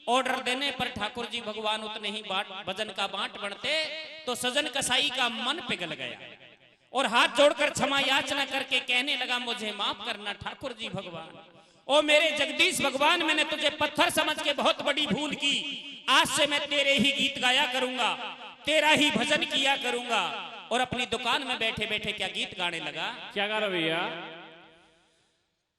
Order देने पर ठाकुर जी भगवान उतने ही भजन का बांट बढ़ते तो सजन कसाई का मन पिघल गया और हाथ जोड़कर क्षमा याचना करके कहने लगा, मुझे माफ करना ठाकुर जी भगवान। ओ मेरे जगदीश भगवान, मैंने तुझे पत्थर समझ के बहुत बड़ी भूल की। आज से मैं तेरे ही गीत गाया करूंगा, तेरा ही भजन किया करूंगा। और अपनी दुकान में बैठे बैठे क्या गीत गाने लगा। क्या गा रहा भैया?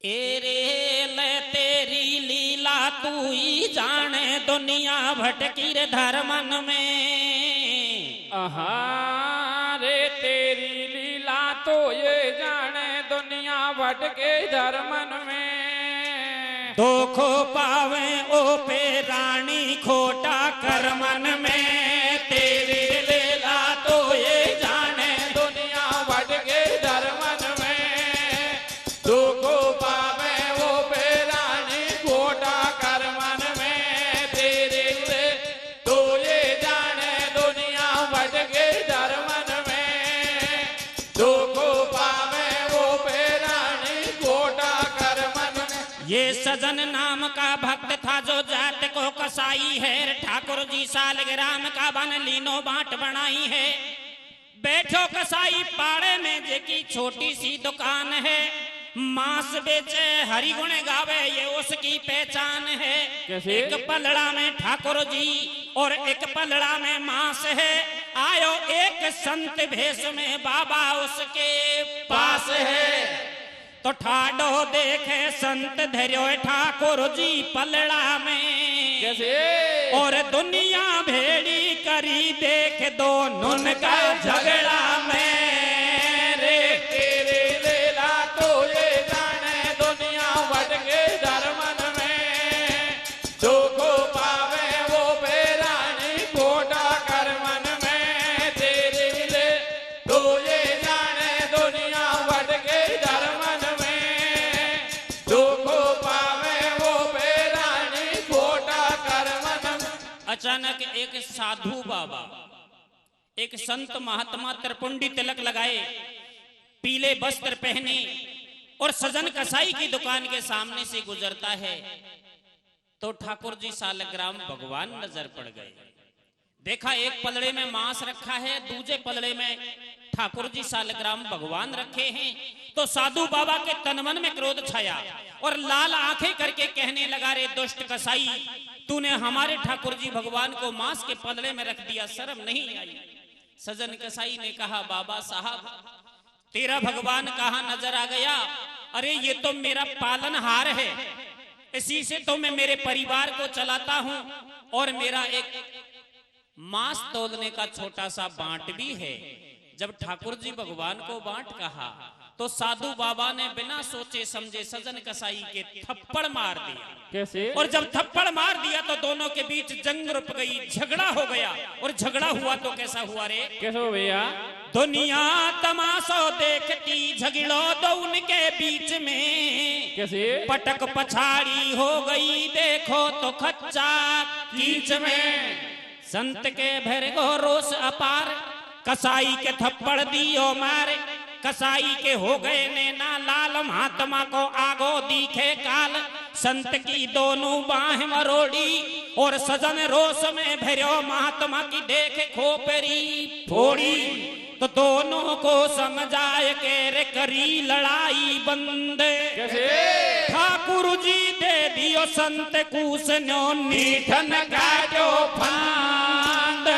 एरे ले तेरी लीला तू ही जाने, दुनिया भटकी रे धर्मन में। आहा रे तेरी लीला तो ये जाने, दुनिया भटके धर्मन में। दुखो पावे ओ पे रानी खोटा करमन में। तेरी लीला तो ये जाने, दुनिया भटके धर्मन में। दुखो पावे वो बेरानी खोटा करमन में। तेरे से तो ये जाने, दुनिया भटके धर्मन में। दुखो पावे वो बेरानी खोटा करमन में। ये सजन नाम का भक्त था जो जात को कसाई है। ठाकुर जी सालग्राम का बन लीनो बांट बनाई है। बैठो कसाई पाड़े में जेकी छोटी सी दुकान है। मांस बेचे हरि गुण गावे ये उसकी पहचान है। कैसे? एक पलड़ा में ठाकुर जी और एक पलड़ा में मांस है। आयो एक संत भेष में बाबा उसके पास है। तो ठाडो देखे संत धर्यो ठाकुर जी पलड़ा में। कैसे? और दुनिया भेड़ी करी देख दोनों का झगड़ा में। रे तेरे लीला तो ये जाने, दुनिया भटके धर्मन में। दुखो पावे वो बेरानी खोटा करमन में। तेरे लीला तो ये जाने, दुनिया भटके धर्मन में। दुखो पावे वो बेरानी खोटा करमन में। अचानक एक साधु बाबा, एक संत महात्मा त्रिपुंडी तिलक लगाए, पीले वस्त्र पहने और सजन कसाई की दुकान के सामने से गुजरता है। तो ठाकुर जी सालग्राम भगवान नजर पड़ गए। देखा एक पलड़े में मांस रखा है, दूसरे पलड़े में ठाकुर जी सालग्राम भगवान रखे हैं। तो साधु बाबा के तनमन में क्रोध छाया और लाल आंखें करके कहने लगा, रे दुष्ट कसाई, तूने हमारे ठाकुर जी भगवान को मांस के पलड़े में रख दिया, शर्म नहीं आई। सजन कसाई ने कहा, बाबा साहब तेरा भगवान कहाँ नजर आ गया? अरे ये तो मेरा पालनहार है, इसी से तो मैं मेरे परिवार को चलाता हूं और मेरा एक मांस तोलने का छोटा सा बांट भी है। जब ठाकुर जी भगवान को बांट कहा तो साधु बाबा ने बिना सोचे समझे सजन कसाई के थप्पड़ मार दिया। कैसे? और जब थप्पड़ मार दिया तो दोनों के बीच जंग रुक गई, झगड़ा हो गया। और झगड़ा हुआ तो कैसा हुआ रे? कैसे हो भैया? दुनिया तमाशा देखती, झगड़ो दो उनके बीच में। कैसे? पटक पछाड़ी हो गई, देखो तो खच्चा कीच में। संत के भर गो रोष अपार, कसाई के थप्पड़ दियो मारे। कसाई के हो गए नैना लाल, महात्मा को आगो दिखे काल। संत की दोनों बाहें मरोड़ी और सजन रोष में भरो, महात्मा की देखे खोपरी फोड़ी। तो दोनों को समझाए के रे करी लड़ाई बंद। कैसे? ठाकुर जी दे दियो संत कूसन्यो, नीठन काटो फांद।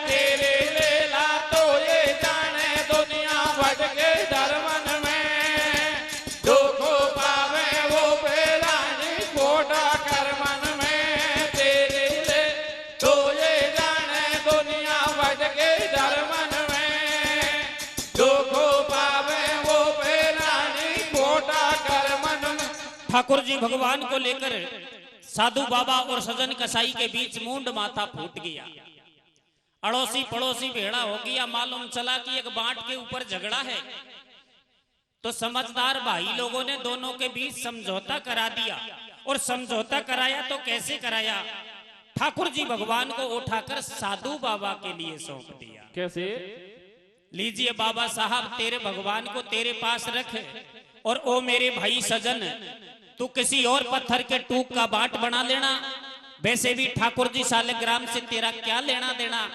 तेरे लीला तो ये जाने, दुनिया भटके धर्मन में। दुखो पावे वो बेरानी खोटा करमन में। तेरे लीला तो ये जाने, दुनिया भटके धर्मन में। दुखो पावे वो बेरानी खोटा करमन में। ठाकुर जी भगवान को लेकर साधु बाबा और सजन कसाई के बीच मुंड माथा फूट गया। अड़ोसी पड़ोसी भेड़ा हो गया। मालूम चला कि एक बांट के ऊपर झगड़ा है। तो समझदार भाई लोगों ने दोनों के बीच समझौता करा दिया। और समझौता कराया तो कैसे कराया? ठाकुर जी भगवान को उठाकर साधु बाबा के लिए सौंप दिया। कैसे? लीजिए बाबा साहब, तेरे भगवान को तेरे पास रख। और ओ मेरे भाई सजन, तू किसी और पत्थर के टूक का बाट बना लेना वैसे भी ठाकुर जी सालिग्राम से तेरा क्या लेना देना,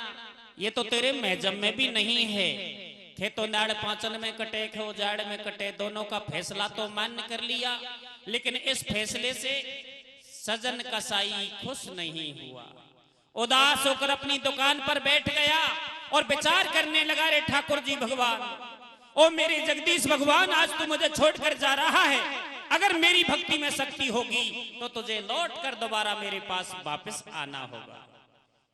ये तो तेरे महजम में भी नहीं है। खेतो नाड़ पांचल में कटे, खो जाड़ में कटे, दोनों का फैसला तो मान्य कर लिया, लेकिन इस फैसले से सजन कसाई खुश नहीं हुआ। उदास होकर अपनी दुकान पर बैठ गया और विचार करने लगा, रे ठाकुर जी भगवान, ओ मेरे जगदीश भगवान, आज तू मुझे छोड़कर जा रहा है, अगर मेरी भक्ति में शक्ति होगी तो तुझे लौट कर दोबारा मेरे पास वापस आना होगा।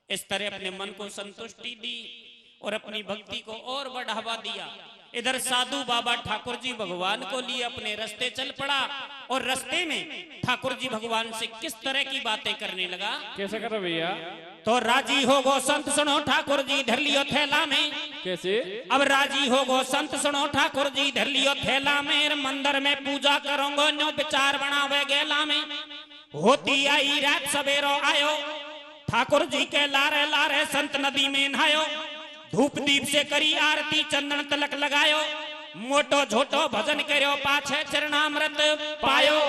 इस तरह अपने मन को संतुष्टि दी और अपनी भक्ति को और बढ़ावा दिया। इधर साधु बाबा ठाकुर जी भगवान को लिए अपने रास्ते चल पड़ा और रास्ते में ठाकुर जी भगवान से किस तरह की बातें करने लगा। कैसे कर रहे भैया? तो राजी हो गो संत सुनो ठाकुर जी धर लियो थैला में। कैसे? अब राजी हो गो संत सुनो ठाकुर जी धर लियो थैला में, मंदिर में पूजा करोगे नो विचार बनावे गेला में। होती आई रात सवेरो आयो, ठाकुर जी के लारे लारे संत नदी में नहायो। धूप दीप से करी आरती, चंदन तलक लगायो, मोटो झोटो भजन करो, पाछे चरणामृत पायो।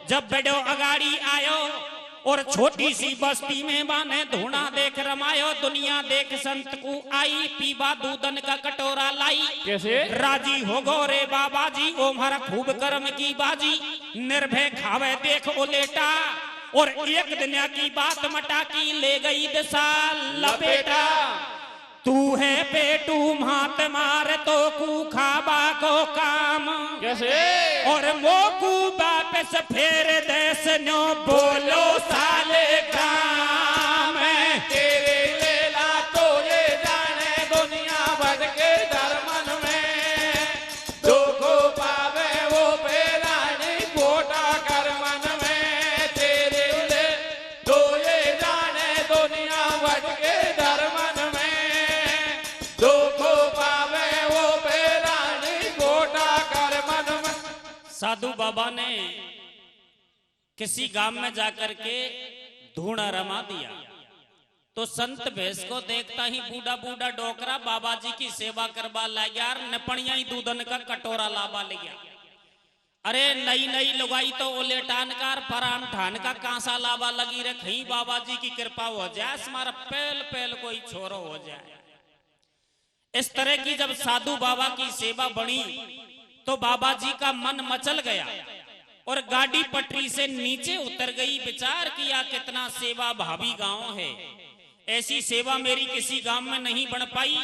जब बड़ो अगाड़ी आयो और छोटी सी बस्ती में बाने धूना देख रमायो। दुनिया देख संत को आई, पीबा दूधन का कटोरा लाई। कैसे? राजी हो गो रे बाबा जी, ओ हमारा खूब कर्म की बाजी। निर्भय खावे देख ओ लेटा, और एक दुनिया की बात मटा की ले गई दिशा लपेटा। तू है पेटू मात मार तो कू खाबा को काम। कैसे? और मोकू वापस फेर देश नो बोलो साले काम। तेरे लेला तो ये जाने दुनिया भर के धर्मन में, दुख पावे वो बेलानी कोटा कर्मन में। तेरे ले तो ये जाने दुनिया भर के धर्मन में, दुख पावे वो बेलानी कोटा कर्मन में। साधु बाबा ने किसी गांव में जाकर के धूना रमा दिया, तो संत भैंस को देखता ही बूढ़ा बूढ़ा डोकरा बाबा जी की सेवा करवा लग गया, नपणिया ही दूधन का कटोरा लावा ले गया। अरे नई नई लुगाई तो ओले टानकार फराम ठान का कांसा लावा लगी रखी, बाबा जी की कृपा हो जाए, हमारा पहल पहल कोई छोरो हो जाए। इस तरह की जब साधु बाबा की सेवा बनी तो बाबा जी का मन मचल गया और गाड़ी पटरी से नीचे उतर गई। विचार किया कितना सेवा भावी गांव है, ऐसी सेवा मेरी किसी गांव में नहीं बन पाई।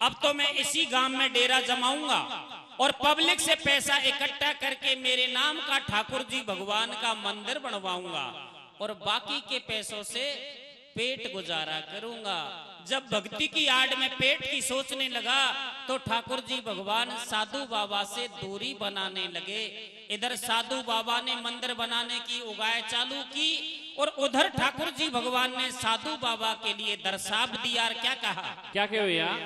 अब तो मैं इसी गांव में डेरा जमाऊंगा और पब्लिक से पैसा इकट्ठा करके मेरे नाम का ठाकुर जी भगवान का मंदिर बनवाऊंगा और बाकी के पैसों से पेट गुजारा करूंगा। जब भक्ति की आड़ में पेट की सोचने लगा तो ठाकुर जी भगवान साधु बाबा से दूरी बनाने लगे। इधर साधु बाबा ने मंदिर बनाने की उगाय चालू की और उधर ठाकुर जी भगवान ने साधु बाबा के लिए दरसाब दिया। और क्या कहा? क्या कहे भैया?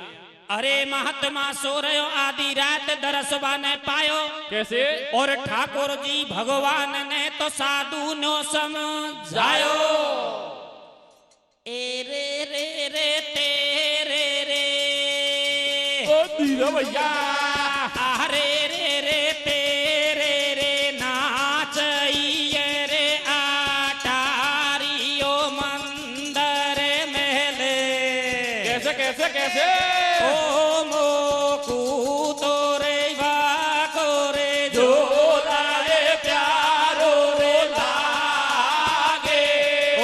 अरे महात्मा सो रहे आधी रात दरस बाने पायो। कैसे? और ठाकुर जी भगवान ने तो साधु नो समझायो। ए रे रे रे तेरे रे, ओ धीरा भैया। अरे रे रे तेरे रे, नाचइए रे आटारियो मंदिर महले। कैसे कैसे कैसे? ओ मोकू तोरे वाको रे जो लाए प्यारो रे लागे। ओ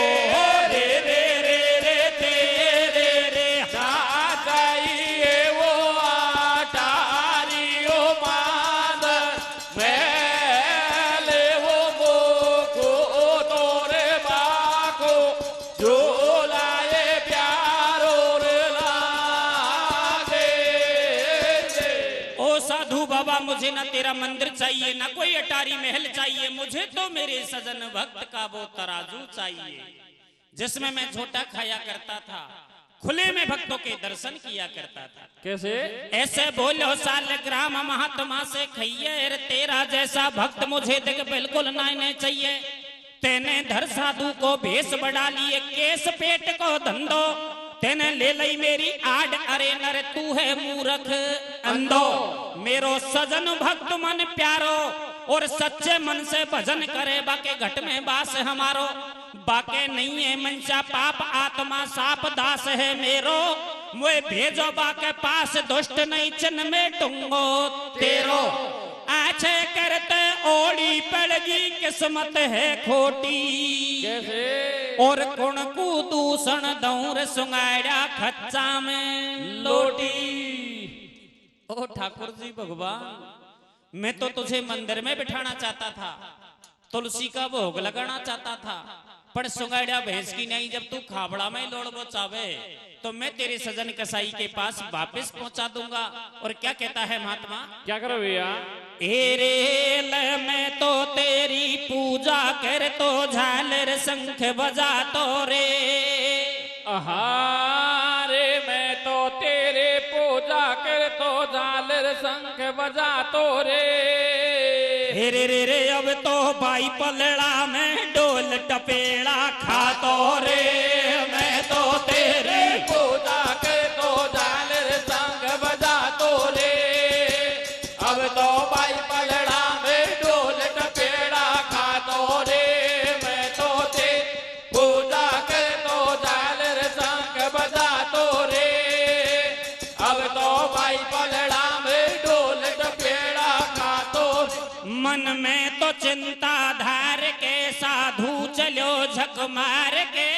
रे रे रे रे तेरे रे, नाचाइए वो आटारियो मांदर महले। वो मोको तोरे बाको जो लाए प्यारो रे लागे। ओ साधु बाबा, मुझे ना तेरा मंदिर चाहिए, ना कोई अटारी महल चाहिए, मुझे तो मेरे सजन भक्त का वो तराजू चाहिए जिसमें मैं झोटा खाया करता था, खुले में भक्तों के दर्शन किया करता था। कैसे? ऐसे बोलो सालिग्राम महात्मा से खैये, तेरा जैसा भक्त मुझे देख बिल्कुल नहीं चाहिए। तेने धर साधु को भेष बढ़ा लिए, केस पेट को धंधो तेने ले लई मेरी आड़। अरे नर तू है मूर्ख अंधो, मेरो सजन भक्त मन प्यारो और सच्चे मन से भजन करे बाके घट में बास हमारो। बाके नहीं है मनसा पाप आत्मा साप दास है मेरो, मुझे भेजो बाके पास दुष्ट नहीं चन में टूंगो तेरो। अच्छे करते ओड़ी पड़गी किस्मत है खोटी, कैसे और कुण को दूषण दौर सुंगाड़ा खच्चा में लोटी। ओ ठाकुर जी भगवान, मैं तो तुझे मंदिर में बिठाना चाहता था, तुलसी का भोग लगाना चाहता था, पर सुंगाड़ा भैंस की नहीं। जब तू खाबड़ा में लोड़बो चावे तो मैं तेरे सजन कसाई के पास वापस पहुंचा दूंगा। और क्या कहता है महात्मा, क्या करो भैया? एरे मैं तो तेरी पूजा कर तो झालर शंख बजा तो रे। अहारे मैं तो तेरे पूजा कर तो झालर शंख बजा तो रे। रे रे रे अब तो भाई पलड़ा में डोल टपेड़ा खा तो रे। मैं तो तेरी पूजा कर तो झालर शंख बजा तो रे। अब तो भाई पलड़ा में डोल टपेड़ा खा तो रे। मैं तो तेरी पूजा कर तो झालर शंख बजा तो रे। अब तो भाई पलड़ा में डोल टपेड़ा खा तो रे। मन में तो चिंता धार के साधु चलो झक मार के,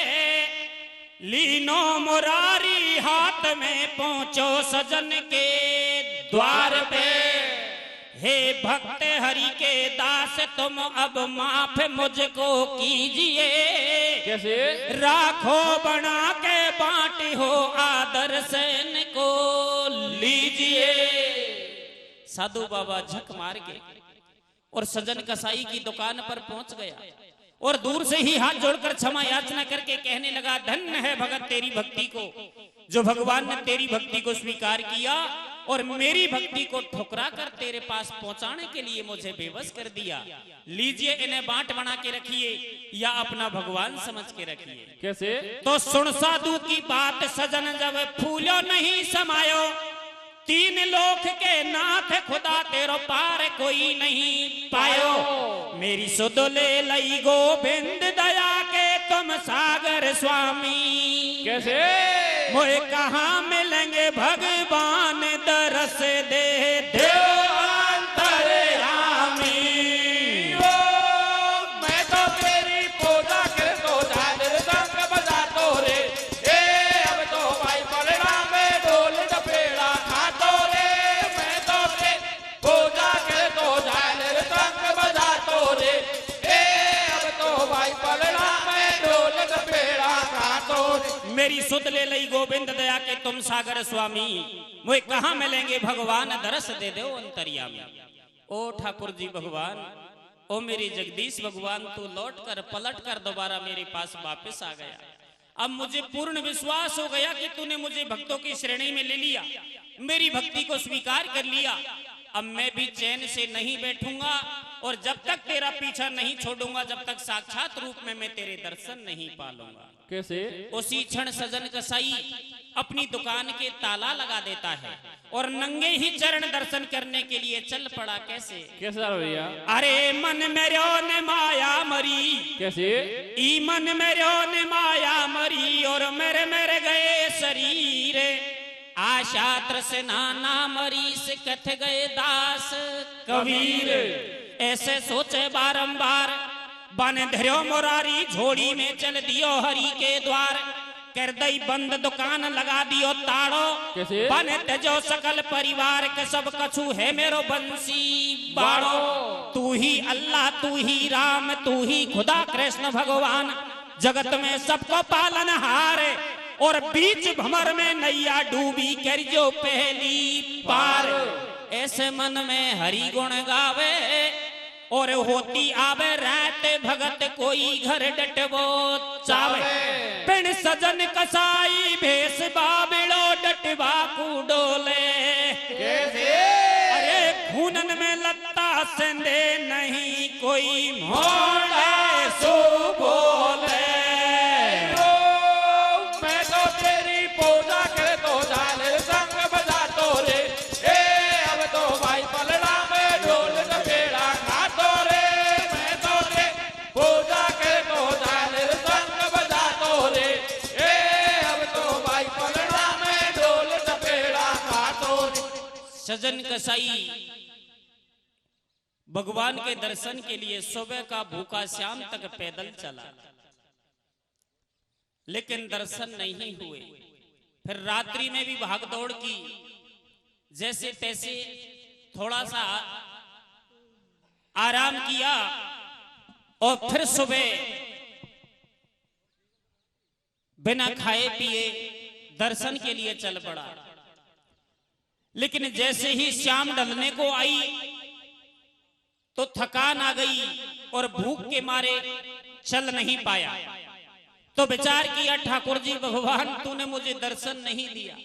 लीनो मुरारी हाथ में पहुंचो सजन के द्वार पे। हे भक्त हरि के दास तुम अब माफ मुझको कीजिए, कैसे राखो बना के बांटी हो आदर सैन को लीजिए। साधु बाबा झक मार के और सजन कसाई की दुकान पर पहुंच गया और दूर से ही हाथ जोड़कर क्षमा याचना करके कहने लगा, धन्य है भगत तेरी भक्ति को, जो भगवान ने तेरी भक्ति को स्वीकार किया और मेरी भक्ति को ठुकरा कर तेरे पास पहुंचाने के लिए मुझे बेबस कर दिया। लीजिए इन्हें बांट बना के रखिए या अपना भगवान समझ के रखिए। कैसे? तो सुन साधु की बात सजन जब फूलो नहीं समायो, तीन लोक के नाथ खुदा तेरो पार कोई नहीं पायो। मेरी सुध ले लई गोविंद दया के तुम सागर स्वामी। कैसे? मोए कहाँ मिलेंगे भगवान दरस दे मैं तो तेरी पूजा कर तो झालर शंख बजा तो रे। अब तो भाई पलड़ा में डोल टपेड़ा खा तो रे। मैं तो तेरी पूजा कर तो झालर शंख बजा तो रे। अब तो भाई पलड़ा में डोल टपेड़ा खा तो रे। मेरी सुध ले लई गोविंद दया के तुम सागर स्वामी, मुझे कहाँ मिलेंगे भगवान दरस दे दो अंतर्यामी। ओ ठाकुर जी भगवान, ओ मेरे जगदीश भगवान, तू लौट कर पलट कर दोबारा मेरे पास वापस आ गया। अब मुझे पूर्ण विश्वास हो गया कि तूने मुझे भक्तों की श्रेणी में ले लिया, मेरी भक्ति को स्वीकार कर लिया। अब मैं भी चैन से नहीं बैठूंगा और जब तक तेरा पीछा नहीं छोड़ूंगा, जब तक साक्षात रूप में मैं तेरे दर्शन नहीं पालूंगा। कैसे? उसी क्षण सजन कसाई अपनी दुकान के ताला लगा देता है और नंगे ही चरण दर्शन करने के लिए चल पड़ा। कैसे? कैसे भैया? अरे मन मेरो ने माया मरी, कैसे? ई मन मेरो ने माया मरी और मेरे मेरे गए शरीर। आशा तृष्णा ना मरी से कथ गए दास कबीर। ऐसे सोचे बारंबार बन धरो मुरारी, झोड़ी में चल दियो हरि के द्वार। कर दई बंद दुकान लगा दियो ताड़ो, कैसे? बन तजो सकल परिवार के सब कछु है मेरो बंसी बाड़ो। तू ही अल्लाह, तू ही राम, तू ही खुदा कृष्ण भगवान, जगत में सबको पालन हार। और बीच भंवर में नैया डूबी कर जो पहली पार। ऐसे मन में हरि गुण गावे और होती आवे रात भगत कोई घर डटवो चावे। पिण सजन कसाई भेस बाबिलो डटवा कू डोले। कैसे? अरे खूनन में लत्ता संदे नहीं कोई मोड़े सो बोले। मैं तो तेरी पूजा कर तो झालर शंख बजा तो रे। अब तो भाई पलड़ा में ढोल टपेड़ा खा तो रे। मैं तो तेरी पूजा कर तो झालर सजन कसाई भगवान के दर्शन के लिए सुबह का भूखा शाम तक पैदल चला, लेकिन दर्शन नहीं हुए। फिर रात्रि में भी भागदौड़ की, जैसे तैसे थोड़ा सा आराम किया और फिर सुबह बिना खाए पिए दर्शन के लिए चल पड़ा। लेकिन जैसे ही शाम ढलने को आई तो थकान आ गई और भूख के मारे चल नहीं पाया। तो विचार किया, ठाकुर जी भगवान तूने मुझे दर्शन नहीं दिया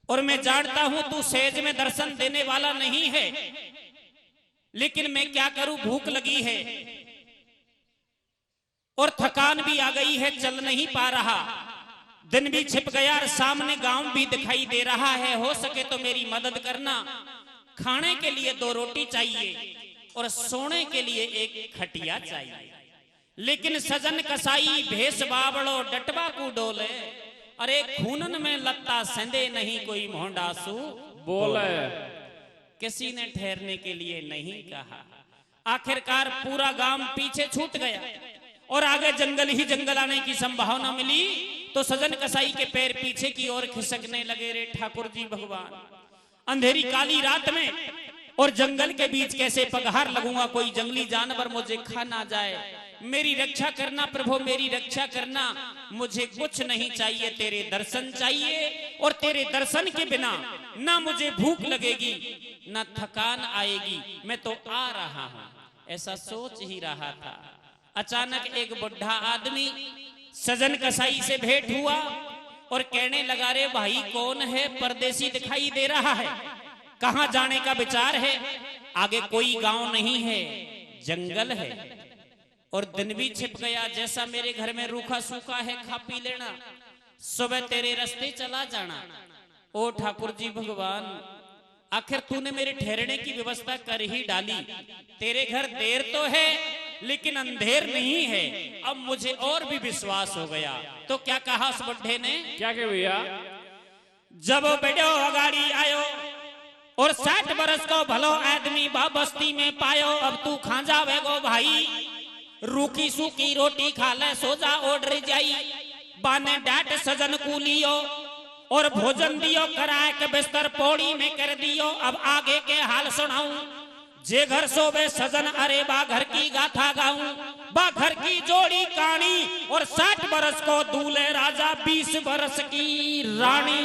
और मैं जानता हूं तू सहज में दर्शन देने वाला नहीं है, लेकिन मैं क्या करूं, भूख लगी है और थकान भी आ गई है, चल नहीं पा रहा। दिन भी छिप गया और सामने गांव भी दिखाई दे रहा है। हो सके तो मेरी मदद करना। खाने के लिए 2 रोटी चाहिए और सोने के लिए एक खटिया चाहिए। लेकिन सजन कसाई भेष बावड़ो डटवा को डोले, अरे खूनन में लत्ता संदे नहीं कोई मोहडासू बोले। किसी ने ठहरने के लिए नहीं कहा। आखिरकार पूरा गांव पीछे छूट गया और आगे जंगल ही जंगल आने की संभावना मिली। तो सजन कसाई के पैर पीछे की ओर खिसकने लगे। रे ठाकुर जी भगवान, अंधेरी काली रात में और जंगल के बीच कैसे पगहार लगूंगा, कोई जंगली जानवर मुझे खा ना जाए। मेरी रक्षा करना प्रभु, मेरी रक्षा करना। मुझे कुछ नहीं चाहिए, तेरे दर्शन चाहिए। और तेरे दर्शन के बिना ना मुझे भूख लगेगी ना थकान आएगी, मैं तो आ रहा हूं। ऐसा सोच ही रहा था, अचानक एक बुढ़ा आदमी सजन कसाई से भेंट हुआ और कहने लगा, रे भाई कौन है, परदेसी दिखाई दे रहा है, कहां जाने का विचार है? आगे कोई गांव नहीं है, जंगल है और दिन भी छिप गया। जैसा मेरे घर में रूखा सूखा है खा पी लेना, सुबह तेरे रास्ते चला जाना। ओ ठाकुर जी भगवान, आखिर तूने मेरे ठहरने की व्यवस्था कर ही डाली। तेरे घर देर तो है लेकिन अंधेर नहीं है। अब मुझे और भी विश्वास हो गया। तो क्या कहा उस बुढ़े ने? क्या के भैया? जब बेड़ो अगाड़ी आयो और 60 बरस को भलो आदमी बा बस्ती में पायो। अब तू खा जावेगो भाई, रूखी सूखी रोटी खा ले, सो जा ओढ़ जाई। बाने डांट सजन को लियो और भोजन दियो, कराए के बिस्तर पौड़ी में कर दियो। अब आगे के हाल सुनाऊं, जे घर सोवे सजन, अरे बा घर की गाथा गाऊं। बा घर की जोड़ी कहानी और 60 बरस को दूल्हे राजा, 20 बरस की रानी।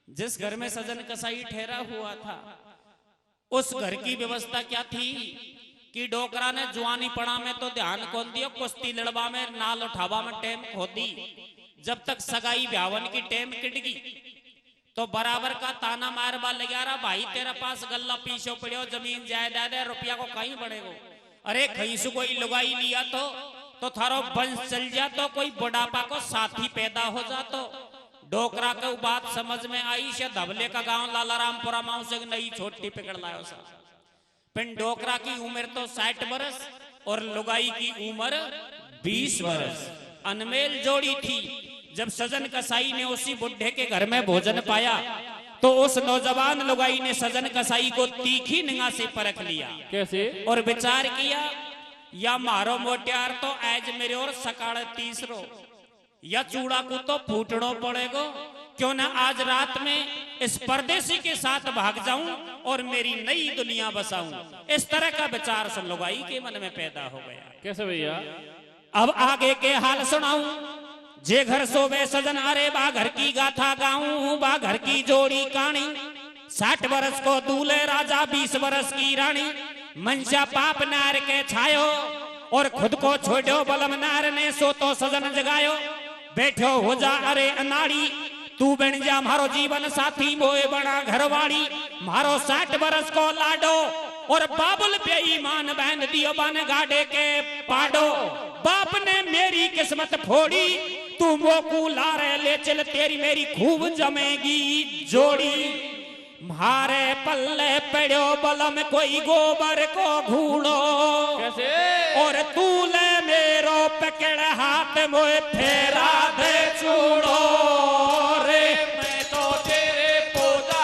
जिस घर में सजन कसाई ठहरा हुआ था, उस घर की व्यवस्था क्या थी कि डोकरा ने जुआनी पड़ा में तो ध्यान कौन दियो, कुश्ती लड़वा में नाल उठावा में टेम खोदी। जब तक सगाई ब्यावन की टेम किटगी तो बराबर का ताना मारवा लगा रहा, भाई तेरे पास गल्ला पीछो पड़ो, जमीन जायदाद है, रुपया को कहीं बढ़ेगो। अरे कहीं से कोई लुगाई लिया तो थारो वंश चल जा, तो कोई बुढ़ापा को साथी पैदा हो जा। तो डोकरा को बात समझ में आई से धबले का गांव लालारामपुरा माऊ से नई छोटी पकड़ लायो सा। पिन डोकरा की उम्र तो 60 बरस और लुगाई की उम्र 20 बरस। अनमेल जोड़ी थी। जब सजन कसाई ने उसी बुढ़े के घर में भोजन पाया तो उस नौजवान लुगाई ने सजन कसाई को तीखी निगाह से परख लिया। कैसे? और विचार किया, या मारो मोटियार तो आज मेरे और सकाळ 30 रो, या चूड़ा को तो फूटड़ो पड़ेगो। क्यों ना आज रात में इस परदेसी के साथ भाग जाऊं और मेरी नई दुनिया बसाऊं। इस तरह का विचार सब लुगाई के मन में पैदा हो गया। कैसे भैया? अब आगे के हाल सुनाऊं। जे घर सोवे सजन, अरे बा घर की गाथा गाऊं। बा घर की जोड़ी कहानी, 60 बरस को दूल्हे राजा, 20 बरस की रानी। मनसा पाप नार के छायो और खुद को छोड़ो बलम नार ने, सो तो सजन जगायो। बैठो हो जा अरे अनाड़ी, तू बन जा मारो जीवन साथी, मोए बना घरवाड़ी। मारो 60 बरस को लाडो और बाबुल बेईमान बहन दियो बन गाड़े के पाडो। बाप ने मेरी किस्मत फोड़ी, तू मोकू लारे ले चल, तेरी मेरी खूब जमेगी जोड़ी। मारे पल्ले पड़ो बलम कोई गोबर को घूड़ो। कैसे? और तू ले मेरो पकड़ हाथ मोए फेरा दे छूड़ो। रे मैं तो तेरे पूजा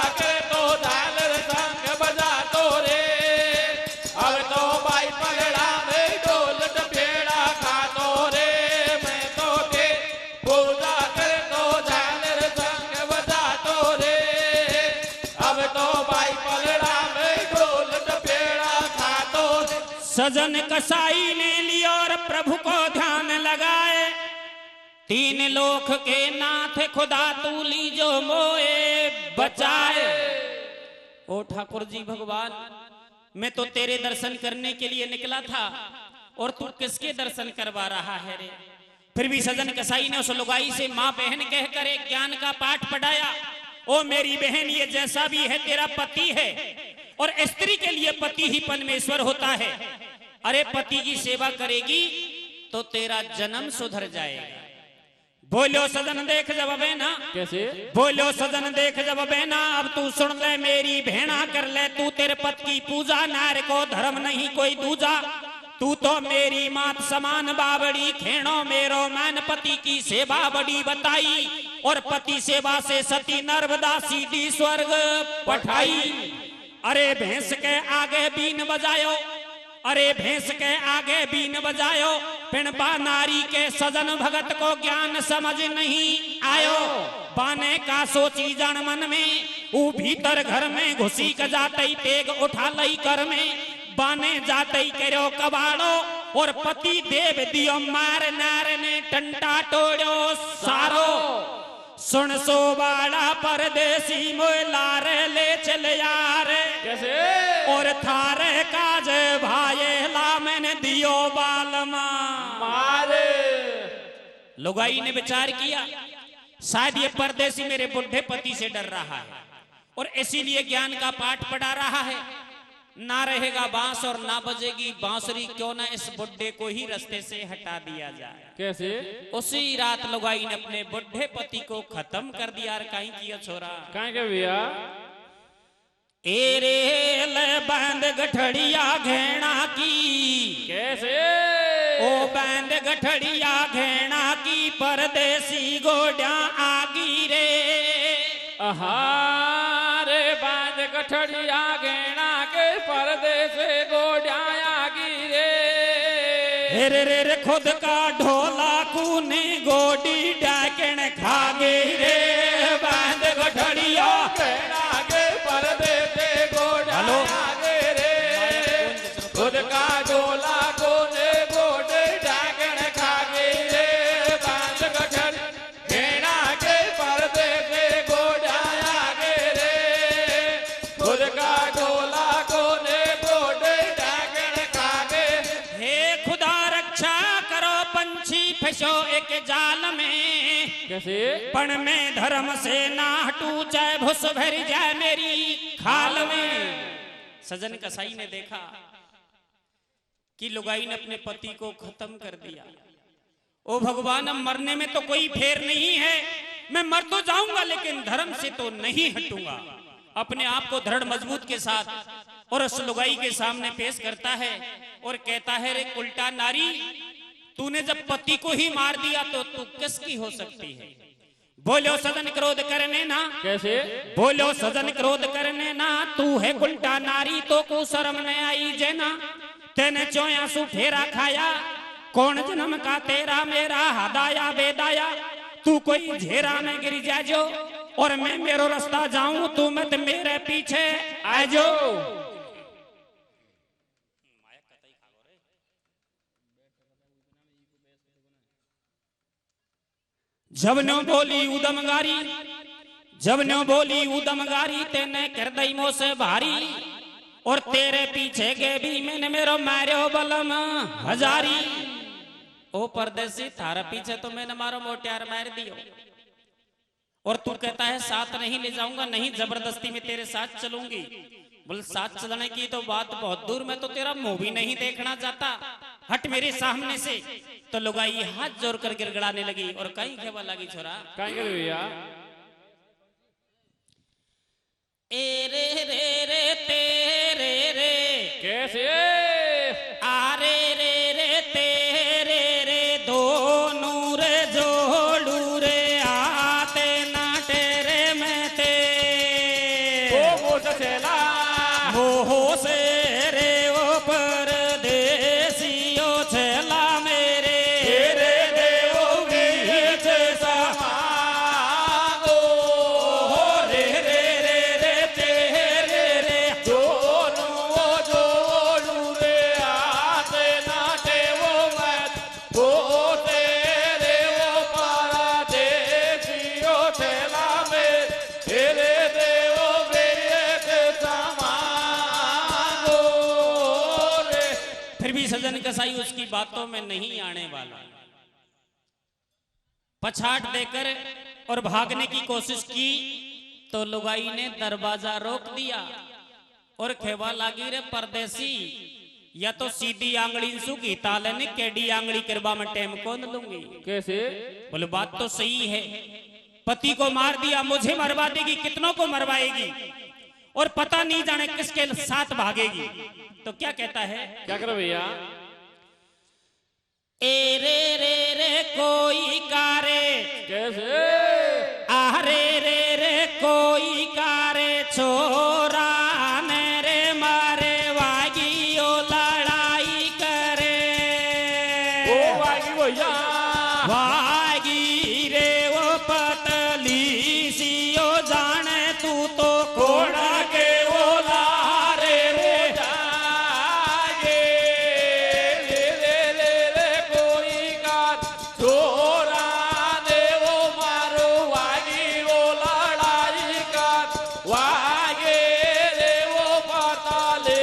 सजन कसाई ने लिया और प्रभु को ध्यान लगाए। तीन लोक के नाथ खुदा तू लीजो मोए बचाए। ओ ठाकुर जी भगवान, मैं तो तेरे दर्शन करने के लिए निकला था और तू किसके दर्शन करवा रहा है रे। फिर भी सजन कसाई ने उस लुगाई से माँ बहन कहकर एक ज्ञान का पाठ पढ़ाया। ओ मेरी बहन, ये जैसा भी है तेरा पति है और स्त्री के लिए पति ही परमेश्वर होता है। अरे पति की सेवा करेगी तो तेरा जन्म सुधर जाएगा। बोलो सजन देख जब बहना, कैसे बोलो सजन देख जब बहना, अब तू सुन ले मेरी भेना कर ले तू तेरे पति की पूजा। नार को धर्म नहीं कोई दूजा, तू तो मेरी मात समान बाबड़ी। खेणो मेरो मैन पति की सेवा बड़ी बताई और पति सेवा से सती नर्मदा सीधी स्वर्ग पठाई। अरे भैंस के आगे बीन बजायो, अरे भैंस के आगे बीन बजायो, पिणबा नारी के सजन भगत को ज्ञान समझ नहीं आयो। बाने का सोची जन मन में, ऊ भीतर घर में घुसी क जाते तेग उठा लई कर में। बाने जाते करो कबाड़ो और पति देव दियो मार। नार ने टंटा तोड़ो सारो, सुन सो बाड़ा परदेसी मोय लारे ले चल यार। कैसे और थारे काज भाये ला मैंने दियो बालमा मारे। लुगाई ने विचार किया शायद ये परदेसी मेरे बुढ़े पति से डर रहा है और इसीलिए ज्ञान का पाठ पढ़ा रहा है। ना रहेगा बांस और ना बजेगी बांसुरी, क्यों ना इस बुढ़े को ही रास्ते से हटा दिया जाए। कैसे उसी रात लुगाई ने अपने बुढ़े पति को खत्म कर दिया। कहीं किया छोरा, कहीं के भैया एरे ले बंद गठड़िया घेना की। कैसे ओ बंद गठड़िया घेना की, परदेसी गोड्या आगी रे। आहारे बंद गठड़िया घेना के परदेस गोड्या आगी रे। रे रे खुद का ढोला कूने गोडी डाकन खा गई रे। बंद गठड़िया घेना के परदेस गोड्या आगी रे। खुद का ढोला कूने गोडी डाकन खा गई रे। बंद गठड़िया घेना के परदेस गोड्या आगी रे। खुद का ढोला कोने गोडे डाकन खा गए। हे खुदा रक्षा करो पंछी फंसो एक जाल में। कैसे पण में धर्म से ना हटू चाहे भुस भर जाए मेरी खाल में। सजन कसाई ने देखा कि लुगाई ने अपने पति को खत्म कर दिया। ओ भगवान, अब मरने में तो कोई फेर नहीं है, मैं मर तो जाऊंगा लेकिन धर्म से तो नहीं हटूंगा। अपने आप को दृढ़ मजबूत के साथ और उस लुगाई के सामने पेश करता है और कहता है रे उल्टा नारी, तूने जब पति को ही मार दिया तो तू किसकी हो सकती है। बोलो सजन क्रोध करने ना। कैसे बोलो सजन क्रोध करने ना, तू है उल्टा नारी तो को शर्म न आई जेना। तेने चोया सु फेरा खाया, कौन जन्म का तेरा मेरा हदाया बेदाया। तू कोई झेरा में गिर जाजो और मैं मेरो रास्ता जाऊं, तू मत मेरे पीछे आ जाओ। जब नो बोली उदमगारी, जब नो बोली उदमगारी, तेने कर दई मो से भारी और तेरे पीछे गे भी मैंने मेरो मारो बलम हजारी। ओ परदेसी, थारा पीछे तो मैंने मारो मोटियार मार दियो और तू कहता है साथ नहीं ले जाऊंगा, नहीं जबरदस्ती में तेरे साथ चलूंगी। बोल साथ चलने की तो बात बहुत दूर, मैं तो तेरा मुंह भी नहीं देखना चाहता, हट मेरे सामने से। तो लुगाई हाथ जोड़कर गिड़गिड़ाने लगी और कहीं खेवा लगी छोरा। कहीं भैया ए रे रे रे तेरे रे। कैसे आ रे रे रे तेरे रे, दोनों रे जोड़ू रे आते ना तेरे में ते। वो चला मोहो से रे ओ परदेसियो चला मेरे रे देवो बीच समागो। रे रे रे रे तेरे रे, दोनों जोड़ू सजन कसाई उसकी बातों में नहीं आने वाला। पछाड़ देकर और भागने की कोशिश की तो लुगाई ने दरवाजा रोक दिया और खेवा लागी रे परदेसी, या तो सीधी आंगली सुखी ताले ने केडी आंगली करवा में टेम कौन लूंगी। कैसे? बोले बात तो सही है, पति को मार दिया, मुझे मरवा देगी, कितनों को मरवाएगी और पता नहीं जाने किसके साथ भागेगी। तो क्या कहता है, क्या करो भैया? ए रे रे रे कोई कारे, कैसे? आ रे रे रे कोई कारे छोरा मेरे मारे वागी ओ लड़ाई करे। ओ वागी भैया, वागी रे वो पतली सी ओ जाने तू तो कोड़ा के वो लारे रे जागे रे रे रे रे कोई का छोरा दे वो मारो वागी वो लड़ाई का वागे रे वो पताले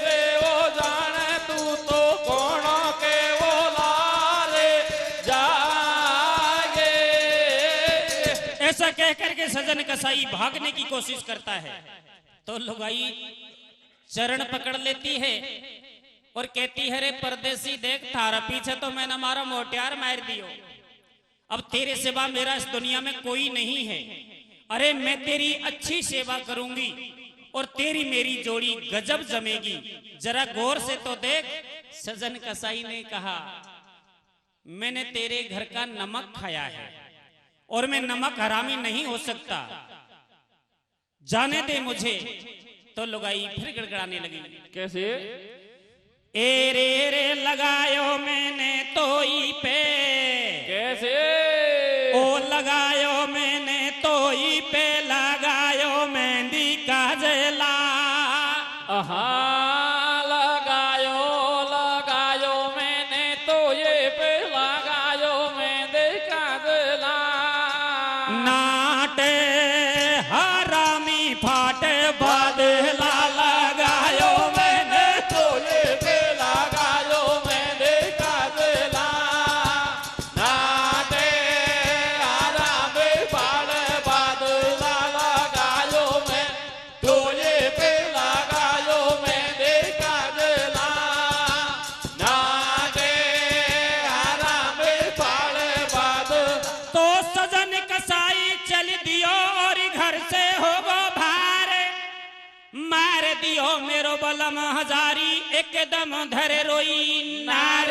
से वो जाने तू तो कौन के वो लारे जागे। ऐसा कहकर के सजन कसाई भागने की कोशिश करता है तो लुगाई चरण पकड़ लेती है और कहती है, रे परदेसी देख थारा पीछे तो मैंने मारा मोटियार मार दियो, अब तेरे सिवा मेरा इस दुनिया में कोई नहीं है। अरे मैं तेरी अच्छी सेवा करूंगी और तेरी मेरी जोड़ी गजब जमेगी, जरा गौर से तो देख। सजन कसाई ने कहा, मैंने तेरे घर का नमक खाया है और मैं नमक हरामी नहीं हो सकता, जाने दे मुझे। तो लुगाई फिर गड़गड़ाने लगी। कैसे? ए रे रे लगायो मैंने तोई पे, कैसे? ओ लगायो मैंने तोई पे, लगायो मेहंदी काजला। आहा लगायो लगायो मैंने तो ये पे लगायो मैंने काजला। नाटे हरामी फाटे बादला, लगायो मैंने तो ये पे लगायो मैंने काजला। नाटे आराम बाल बादला लगायो मैं तो ये पे लगायो मैंने काजला। नाटे आराम बाल बादल तो सजन कसाई चल दियो और घर से हो गो भार, मार दियो मेरो बलम हजारी, एकदम धरे रोई नार।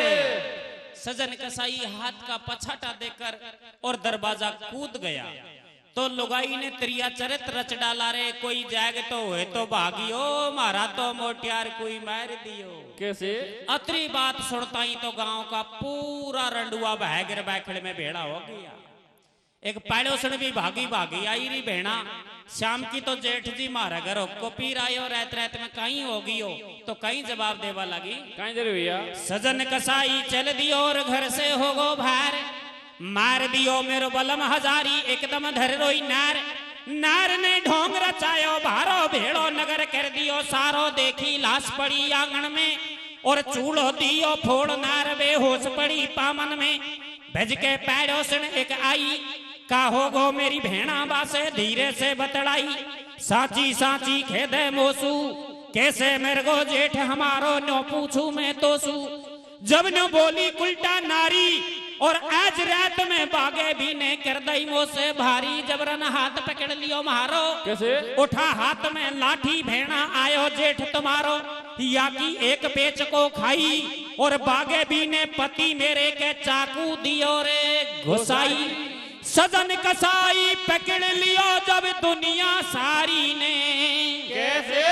सजन कसाई हाथ का पछाटा देकर और दरवाजा कूद गया तो लुगाई ने त्रिया चरित रच डाला, रे कोई जाग तो हुए तो भागियो, मारा तो मोटियार कोई मार दियो। कैसे? अतरी बात सुनता ही तो गांव का पूरा रंडुआ बहगर बैखड़ में भेड़ा हो गया। एक पड़ोसन भी भागी भागी आई री भेड़ा, शाम की तो जेठ जी मारा घरों को पीर आयो, रात रात में कहीं होगी हो तो कहीं जवाब देवा लगी। कहीं दे भैया? सजन कसाई चल दियो और घर से हो गो भार, मार दियो मेरो बलम हजारी, एकदम धर रोई नार। नार ने ढोंग रचायो भारो, भेड़ो नगर कर दियो सारो, देखी लाश पड़ी आंगन में और चूल्हो दियो फोड़, नार बेहोश पड़ी पामन में। भज के पैड़ोसन एक आई, का हो गो मेरी भेड़ा बासे धीरे से बतड़ाई, साची साची खेदे मोसू, कैसे मेरे को जेठ हमारो नो पूछू मैं तोसू। जब नो बोली उल्टा नारी और आज रात में बागे भी ने कर दई मोसे भारी, जबरन हाथ पकड़ लियो मारो। कैसे? उठा हाथ में लाठी, भेड़ा आयो जेठ तुम्हारो, या की एक पेच को खाई और बागे भी ने पति मेरे के चाकू दियो रे घुसाई। सजन कसाई पकड़ लियो जब दुनिया सारी ने, कैसे?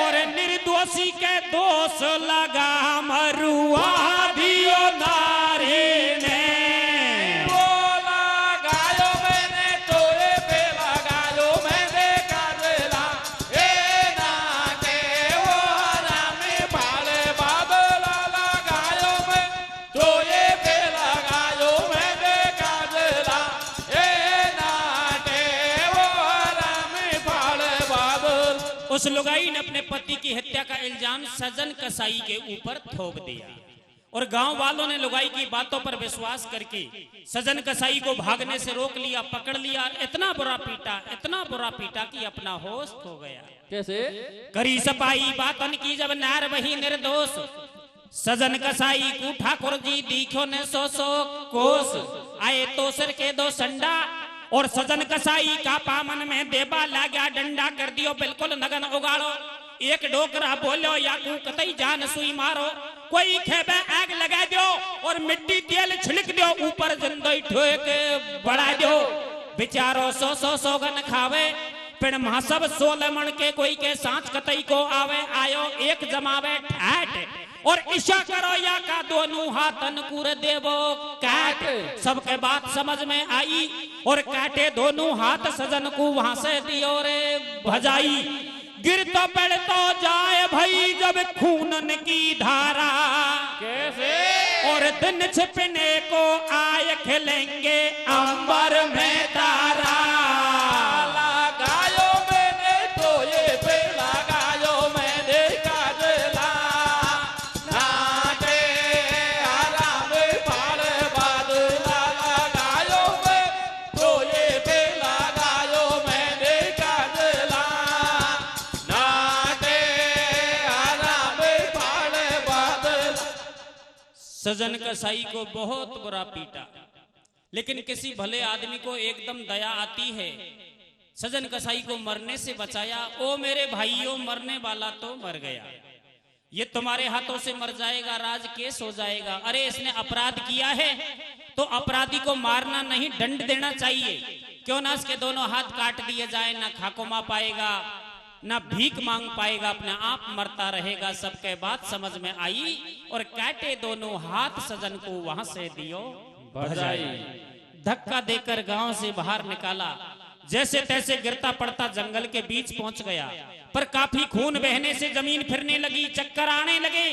और निर्दोषी के दोष लगा मरुआ दियो नारी ने। वो लगायो मैंने तोरे पे लगायो मैंने काजला, ए ना के वो रामे भाले बादला लगायो मैं तोरे पे लगायो मैंने काजला, ए ना के वो रामे भाले बादल। उस लुगाई ने अपने पति की हत्या का इल्जाम सजन कसाई के ऊपर थोप दिया। और गांव वालों ने लुगाई की बातों पर विश्वास करके सजन कसाई को भागने से रोक लिया, पकड़ लिया, इतना बुरा पीटा कि अपना होश खो गया। कैसे? करी सपाई बातन की जब नार वही निर्दोष, सजन कसाई को ठाकुर जी दिखो ने सो कोस, आए तो सिर के दो संडा और सजन कसाई का पामन में देबा लाग्या डंडा, कर दियो बिल्कुल नगन उगाड़ो, एक डोकरा बोलो या को कतई जान सुई मारो, कोई खेबे आग लगा दो और मिट्टी तेल छिड़क दो, ऊपर जिंदगी ठोक बढ़ा दो, बेचारो सौ गन खावे पिण महासब 16 मन के, कोई के सांच कतई को आवे, आयो एक जमावे ठाट और ईशा करो या का दोनों हाथन कुर देवो काट। सबके बात समझ में आई और काटे दोनों हाथ, सजन को वहां से दियो रे भजाई, गिर तो पड़ तो जाए भाई जब खूनन की धारा। कैसे? और दिन छिपने को आए खिलेंगे अंबर में तारा, लगायो मैंने तो ये पे लगायो मैंने काजला, नाटे आराम पाल बादला, लगायो मैं तो ये पे लगायो मैंने काजला, नाटे आराम पाल बादला। सजन कसाई को बहुत बुरा पीटा, लेकिन किसी भले आदमी को एकदम दया आती है, सजन कसाई को मरने से बचाया। ओ मेरे भाइयों, मरने वाला तो मर गया, ये तुम्हारे हाथों से मर जाएगा, राज केस हो जाएगा। अरे इसने अपराध किया है तो अपराधी को मारना नहीं, दंड देना चाहिए, क्यों ना इसके दोनों हाथ काट दिए जाए, ना खाकोमा पाएगा ना भीख मांग पाएगा, अपने आप मरता रहेगा। सबके बात समझ में आई और काटे दोनों हाथ, सजन को वहां से दियो भजाई, धक्का देकर गांव से बाहर निकाला, जैसे तैसे गिरता पड़ता जंगल के बीच पहुंच गया, पर काफी खून बहने से जमीन फिरने लगी, चक्कर आने लगे।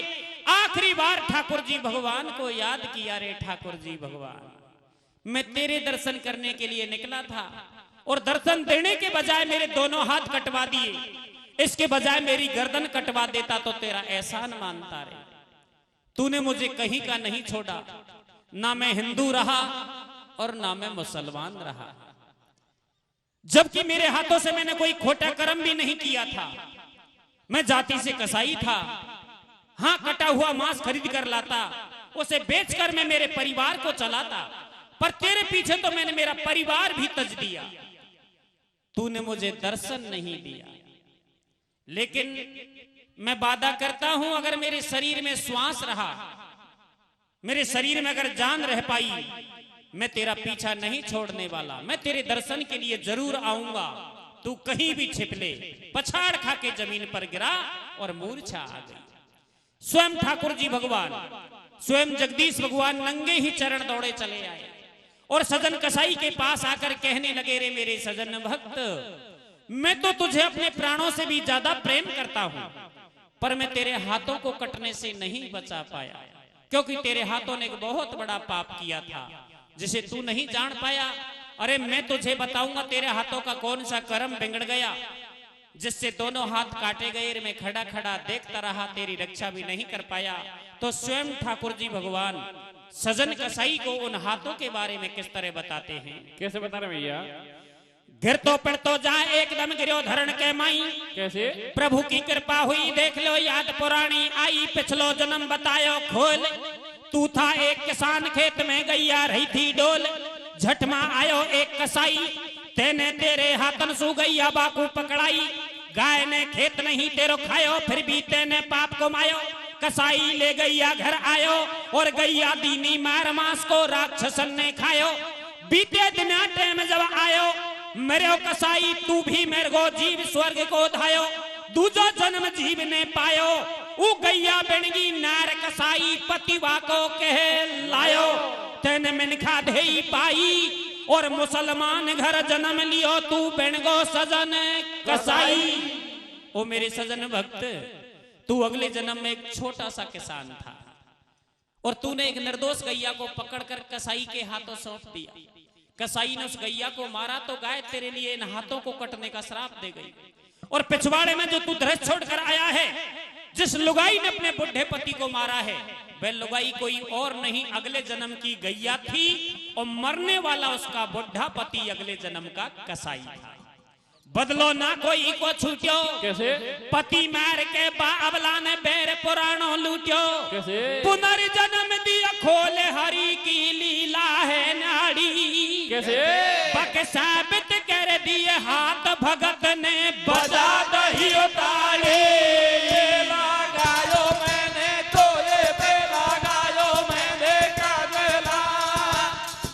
आखिरी बार ठाकुर जी भगवान को याद किया, रे ठाकुर जी भगवान, मैं तेरे दर्शन करने के लिए निकला था और दर्शन देने के बजाय मेरे दोनों हाथ कटवा दिए, इसके बजाय मेरी गर्दन कटवा देता तो तेरा एहसान मानता रे। तूने मुझे कहीं का नहीं छोड़ा, ना मैं हिंदू रहा और ना मैं मुसलमान रहा, जबकि मेरे हाथों से मैंने कोई खोटा कर्म भी नहीं किया था। मैं जाति से कसाई था, हाँ कटा हुआ मांस खरीद कर लाता, उसे बेचकर मैं मेरे परिवार को चलाता, पर तेरे पीछे तो मैंने मेरा परिवार भी तज दिया, तूने मुझे दर्शन नहीं दिया। लेकिन मैं वादा करता हूं, अगर मेरे शरीर में श्वास रहा, मेरे शरीर में अगर जान रह पाई, मैं तेरा पीछा नहीं छोड़ने वाला, मैं तेरे दर्शन के लिए जरूर आऊंगा। तू कहीं भी छिप ले। पछाड़ खा के जमीन पर गिरा और मूर्छा आ गई। स्वयं ठाकुर जी भगवान, स्वयं जगदीश भगवान नंगे ही चरण दौड़े चले आए और सजन कसाई के पास आकर कहने लगे, रे मेरे सजन भक्त, मैं तो तुझे अपने प्राणों से भी ज्यादा प्रेम करता हूं, पर मैं तेरे हाथों को कटने से नहीं बचा पाया, क्योंकि तेरे हाथों ने एक बहुत बड़ा पाप किया था जिसे तू नहीं जान पाया। अरे मैं तुझे बताऊंगा तेरे हाथों का कौन सा कर्म बिगड़ गया जिससे दोनों हाथ काटे गए। मैं खड़ा खड़ा देखता रहा, तेरी रक्षा भी नहीं कर पाया। तो स्वयं ठाकुर जी भगवान सजन कसाई को उन हाथों के बारे में किस तरह बताते हैं। कैसे बता रहे भैया? गिर तो पड़ तो जाए एकदम गिरो धरण के माई, कैसे? प्रभु की कृपा हुई देख लो याद पुरानी आई, पिछलो जन्म बतायो खोल, तू था एक किसान खेत में गैया रही थी डोल, झटमा आयो एक कसाई, तेने तेरे हाथन सु गैया बाकू पकड़ाई, गाय ने खेत नहीं तेरो खायो, फिर भी तेने पाप को मायो, कसाई ले गैया घर आयो और गैया दीनी मार मांस को राक्षसन ने खायो, बीते दिन टाइम जब आयो मेरे कसाई तू भी मेरे को जीव स्वर्ग को धायो, दूजो जन्म जीव ने पायो, ऊ गैया बेणगी नार कसाई पतिवा को कह लायो, तेने मिनखा देई पाई और मुसलमान घर जन्म लियो, तू बेणगो सजन कसाई। ओ मेरे सजन भक्त, तू अगले जन्म में एक छोटा सा किसान था और तूने एक निर्दोष गैया को पकड़कर कसाई के हाथों सौंप दिया। कसाई ने उस गैया को मारा तो गाय तेरे लिए इन हाथों को कटने का श्राप दे गई और पिछवाड़े में जो तू दृश्य छोड़कर आया है जिस लुगाई ने अपने बुढ़े पति को मारा है वह लुगाई कोई और नहीं अगले जन्म की गैया थी और मरने वाला उसका बुढ़ा पति अगले जन्म का कसाई था। बदलो ना कोई को छूट्यो कैसे पति मार के बावला ने बेर पुराणो लूट्यो कैसे पुनर्जन्म दिया खोले हरि की लीला है नाड़ी कैसे पक साबित कर दिए हाथ भगत ने बजा दही ताले लगायो मैंने तो ये पे लगायो मैंने काजला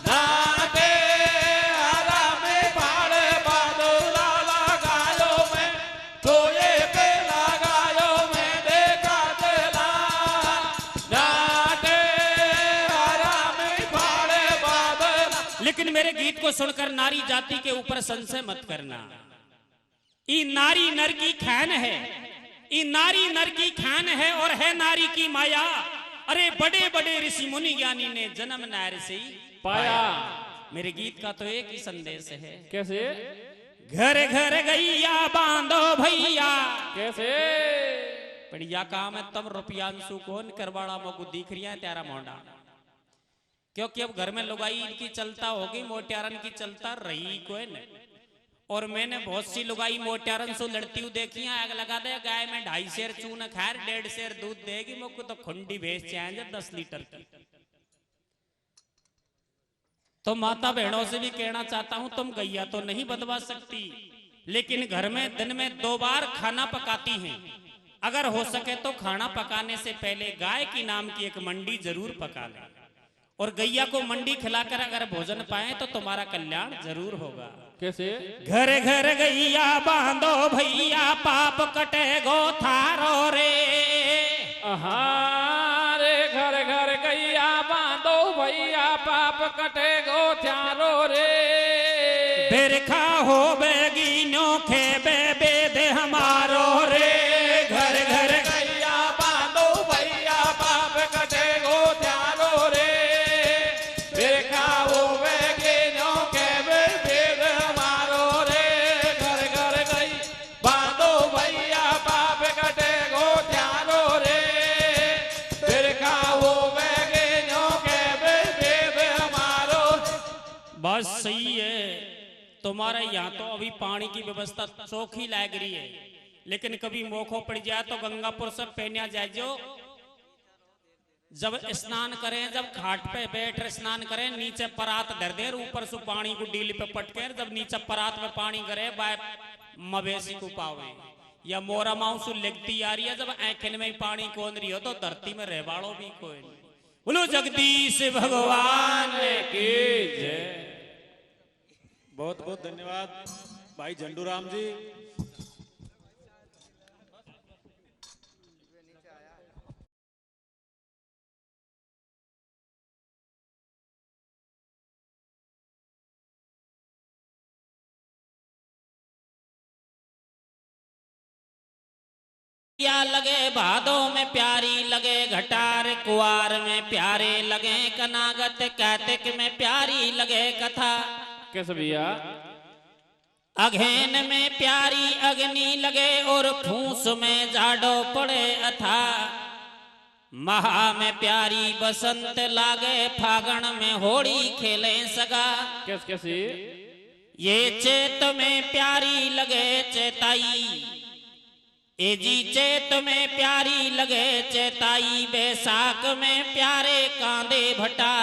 नाते हरा में भाड़े बादला लगायो मैं तो ये पे लगायो मैंने काजला नाते हरा में भाड़े बादला। लेकिन मेरे गीत को सुनकर नारी जाति के ऊपर संशय मत करना। ई नारी नर की खान है, ई नारी नर की खान है और है नारी की माया। अरे बड़े बड़े ऋषि मुनि ज्ञानी ने जन्म नारी से ही पाया। मेरे गीत का तो एक ही संदेश है, कैसे घर घर गैया बांधो भैया कैसे बढ़िया काम है। तब रुपयांशु कौन करवाड़ा मोको दिख रही है त्यारा मोंडा, क्योंकि अब घर में लुगाई की चलता होगी मोटियारन की चलता रही कोई नहीं। और मैंने बहुत सी लुगाई मोटियारन से लड़ती हुई देखी है। आग लगा दे गाय में 2.5 सेर चून खैर 1.5 सेर दूध देगी मुझको तो खुंडी भेज चाहिए 10 लीटर की। तो माता बहनों से भी कहना चाहता हूं तुम गैया तो नहीं बदवा सकती, लेकिन घर में दिन में 2 बार खाना पकाती हैं। अगर हो सके तो खाना पकाने से पहले गाय की नाम की एक मंडी जरूर पका लें और गैया को मंडी खिलाकर अगर भोजन पाए तो तुम्हारा कल्याण जरूर होगा। कैसे घर घर गैया बांधो भैया पाप कटे गो थारो रे रे घर घर गैया बांधो भैया पाप कटे गो थारो रे बिरखा हो बेगी नोखे बेदे हमारो रे घर घर गैया बांधो भैया पाप कटे गो थारो रे बिरखा हो बेगी नोखे बेद हमारो रे घर घर गई बांधो भैया पाप कटे गो थारो रे बिरखा हो बेगी नोखे बेद हमारो। बस सही है तुम्हारे यहाँ तो अभी पानी की व्यवस्था चौखी लग रही है, लेकिन कभी मौको पड़ जाए तो गंगापुर से पहनिया जाए जो जब स्नान करें जब घाट पे बैठ स्नान करें नीचे परात धर दे ऊपर से पानी को डील पे पटके जब नीचे परात में पानी करे बाय मवेशी को पावे या मोरा माउसु लगती आ रही है जब आंखन में पानी कौन रही हो तो धरती में रहवाड़ो भी कोई नहीं। बोलो जगदीश भगवान की जय। बहुत बहुत धन्यवाद भाई झंडूराम जी। या लगे भादों में प्यारी लगे घटार कुआर में प्यारे लगे कनागत कैतिक में प्यारी लगे कथा कैसे भैया अघेन में प्यारी अग्नि लगे और फूस में जाडो पड़े अथा महा में प्यारी बसंत लागे फागण में होड़ी खेले सगा कैसे कैसे ये चेत में प्यारी लगे चेताई ए जी चेत में प्यारी लगे चेताई बैसाख में प्यारे कांदे भटा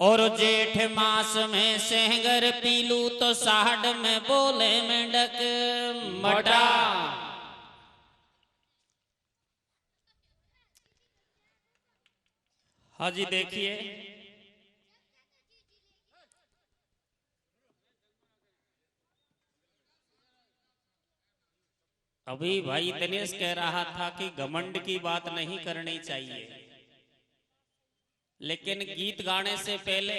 और जेठ मास में सेंगर पीलू तो साढ़ में बोले मेंढक मटा। हाँ जी देखिए अभी भाई दिनेश कह रहा था कि घमंड की बात नहीं करनी चाहिए, लेकिन गीत गाने से पहले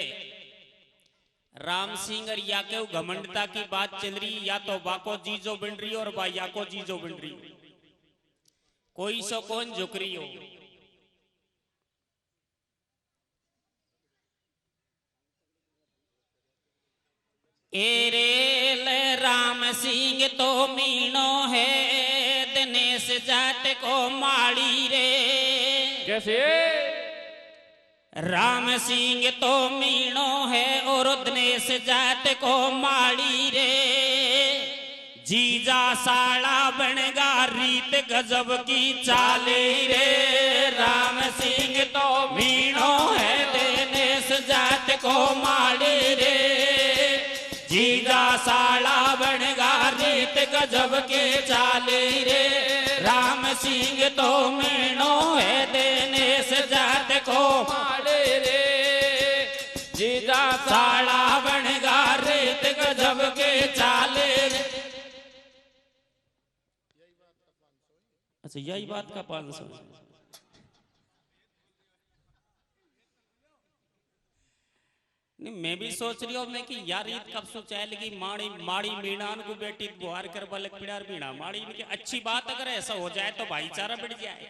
राम सिंह और याके घमंडता की बात चल रही या तो बाको जीजो बिन रही और बा याको जीजो बिन रही कोई सो कौन झुक रही हो। एरेल राम सिंह तो मीणो है दिनेश दिनेश जाट को माड़ी रे। कैसे? राम सिंह तो मीणो है और दिनेश जाट को माड़ी रे। जीजा साला बनगा रीत गजब की चाली रे। राम सिंह तो मीणो है दिनेश जाट को माड़ी रे। जीजा साला बनगा रीत गजब के चाली रे। राम सिंह तो मीणो है दिनेश जाट को माड़े रे। जीजा साला बनगा रीत गजब के चाले रे। अच्छा यही बात का 500। नहीं मैं भी सोच रही हूँ मैं कि यार ईद कब सो चाहेगी माड़ी माड़ी मीणान को बेटी बुहार कर बलक पिड़ार मीणा माड़ी इनकी अच्छी बात अगर ऐसा हो जाए तो भाईचारा बढ़ जाए।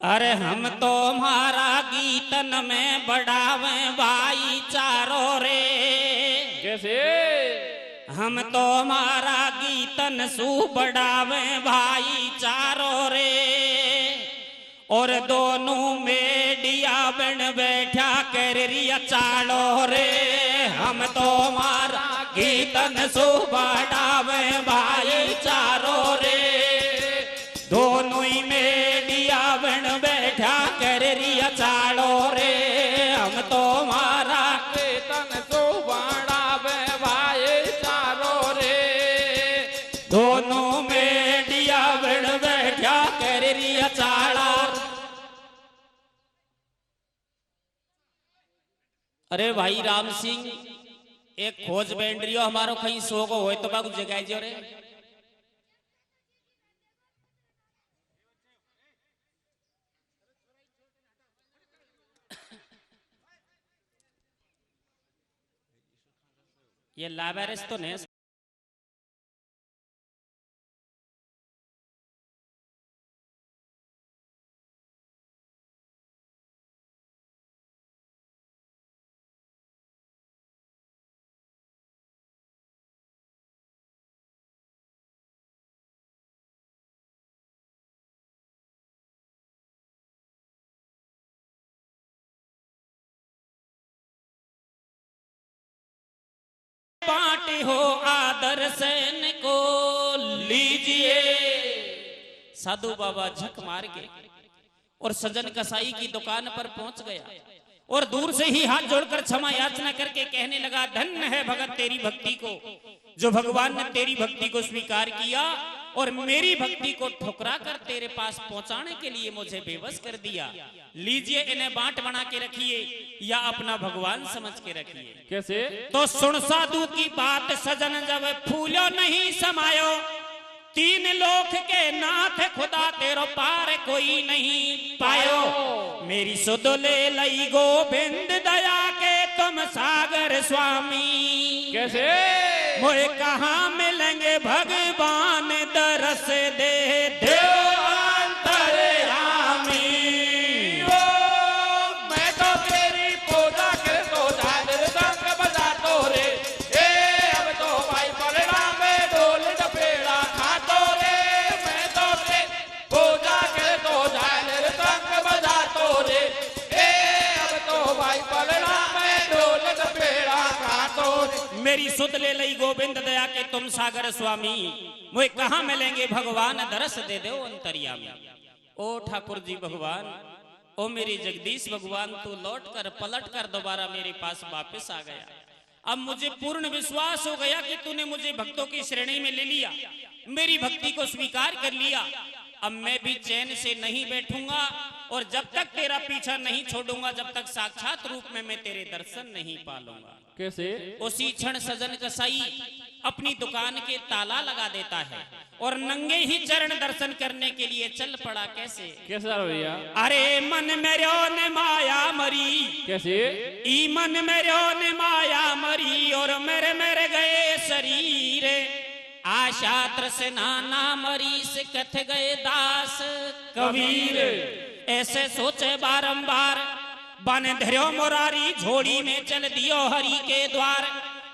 अरे हम तो हमारा गीतन में बढ़ावे भाईचारो रे। कैसे? हम तो हमारा गीतन सु बढ़ावे भाईचारो रे। और दोनों मेडिया बन बैठा कर रिया चालो रे। हम तो हमारा गीतन सु बढ़ावे भाईचारो रे। दोनों ही मेडिया बन बैठा कर रिया चालो रे। हम तो हमारा कीर्तन सो बढ़ावे भाईचारो रे। दोनों मेडिया बन बैठा कर रिया चालो। अरे भाई राम सिंह एक खोज बैंड्रियो हमारो कहीं सो को हो तो बाबू जगाए जो रे। ये लावारिस तो नहीं। बाटे हो आदर सैन को लीजिए। साधु बाबा झक मार के और सजन कसाई की दुकान पर पहुंच गया और दूर से ही हाथ जोड़कर क्षमा याचना करके कहने लगा, धन्य है भगत तेरी भक्ति को, जो भगवान ने तेरी भक्ति को स्वीकार किया और मेरी भक्ति को ठुकरा कर तेरे पास पहुंचाने के लिए मुझे बेबस कर दिया। लीजिए इन्हें बांट बना के रखिए या अपना भगवान समझ के रखिए। कैसे? तो सुन साधु की बात सजन, जब फूलो नहीं समायो, तीन लोक के नाथ खुदा तेरो पार कोई नहीं पायो। मेरी सुध ले लई गोविंद दया के तुम सागर स्वामी। कैसे? मोए कहाँ मिलेंगे भगवान दरस दे देव अंतर्यामी। मैं तो तेरी पूजा कर तो झालर संग बजा तो रे। अब तो भाई पलड़ा में ढोल डपेड़ा खातो रे। मैं तो तेरी पूजा कर तो झालर संग बजा तो रे। अब तो भाई पलड़ा में ढोल डपेड़ा खातो रे। मेरी सुध ले लई गोविंद दया के तुम सागर स्वामी। मुझे कहाँ मिलेंगे भगवान दरस दे दो अंतर्यामी। ओ ठाकुर जी भगवान, ओ मेरी जगदीश भगवान, तू लौट कर पलट कर दोबारा मेरे पास वापस आ गया। अब मुझे पूर्ण विश्वास हो गया कि तूने मुझे भक्तों की श्रेणी में ले लिया, मेरी भक्ति को स्वीकार कर लिया। अब मैं भी चैन से नहीं बैठूंगा और जब तक तेरा पीछा नहीं छोड़ूंगा, जब तक साक्षात रूप में मैं तेरे दर्शन नहीं पालूंगा। कैसे? उसी क्षण सजन कसाई अपनी दुकान के ताला लगा देता है और नंगे ही चरण दर्शन करने के लिए चल पड़ा। कैसे? कैसा भैया? अरे मन मेरो ने माया मरी। कैसे? ई मन मेरो ने माया मरी और मेरे मेरे गए शरीर। आशा तृष्णा ना मरीस कथ गए दास कबीर। ऐसे सोचे बारंबार बन धर्यो मुरारी झोड़ी में चल दियो हरि के द्वार।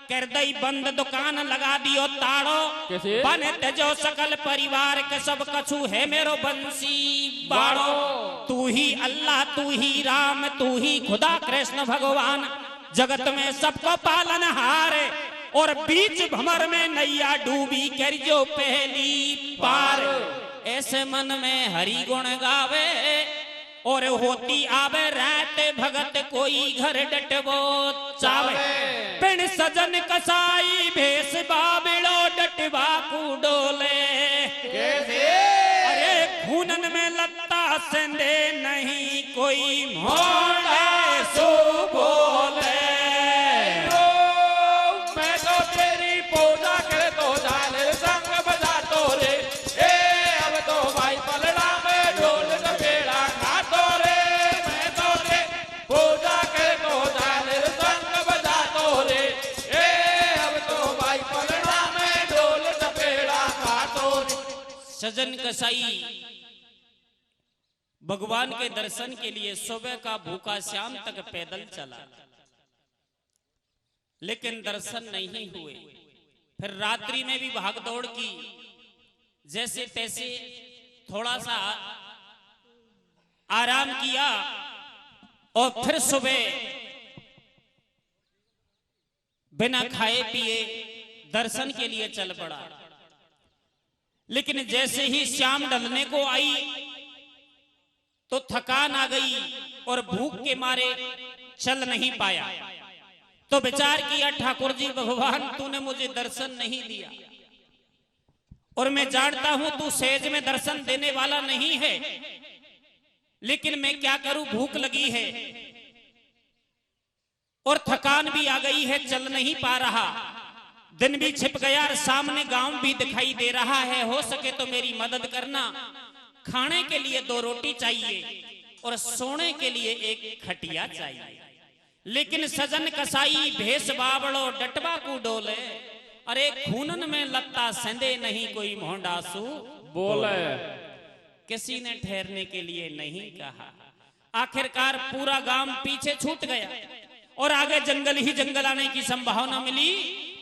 कर दई बंद दुकान लगा दियो ताड़ो कैसे? बन तेजो सकल परिवार के सब कछु है मेरो बंसी बाड़ो। तू ही अल्लाह तू ही राम तू ही खुदा कृष्ण भगवान जगत में सबको पालन हार। और बीच भंवर में नैया डूबी कर जो पहली पार। ऐसे मन में हरि गुण गावे और होती आवे रात भगत कोई घर डटवो चावे। पिण सजन कसाई भेस बाबिलो डटवा कू डोले। अरे खूनन में लत्ता संदे नहीं कोई मोड़े सो बोले। मैं तो तेरी पूजा करे तो झालर संग बजा तो रे। अब तो भाई पलड़ा में ढोल डपेड़ा खा तो रे। मैं तो रे पूजा करे तो झालर संग बजा तो रे। अब तो भाई पलड़ा में ढोल डपेड़ा खा तो रे। सजन कसाई भगवान के दर्शन के लिए सुबह का भूखा शाम तक पैदल चला लेकिन दर्शन नहीं हुए। फिर रात्रि में भी भाग दौड़ की जैसे तैसे थोड़ा सा आराम किया और फिर सुबह बिना खाए पिए दर्शन के लिए चल पड़ा। लेकिन जैसे ही शाम ढलने को आई तो थकान आ गई और भूख के मारे चल नहीं पाया। तो विचार किया ठाकुर जी भगवान तूने मुझे दर्शन नहीं दिया और मैं जानता हूं तू सेज में दर्शन देने वाला नहीं है, लेकिन मैं क्या करूं भूख लगी है और थकान भी आ गई है, चल नहीं पा रहा। दिन भी छिप गया और सामने गांव भी दिखाई दे रहा है। हो सके तो मेरी मदद करना। खाने के लिए 2 रोटी चाहिए और सोने के लिए एक खटिया चाहिए। लेकिन सजन कसाई भेस बाबड़ो डटवा कू डोले। अरे खूनन में लत्ता संदे नहीं कोई मोहडासू बोले। किसी ने ठहरने के लिए नहीं कहा। आखिरकार पूरा गांव पीछे छूट गया और आगे जंगल ही जंगल आने की संभावना मिली।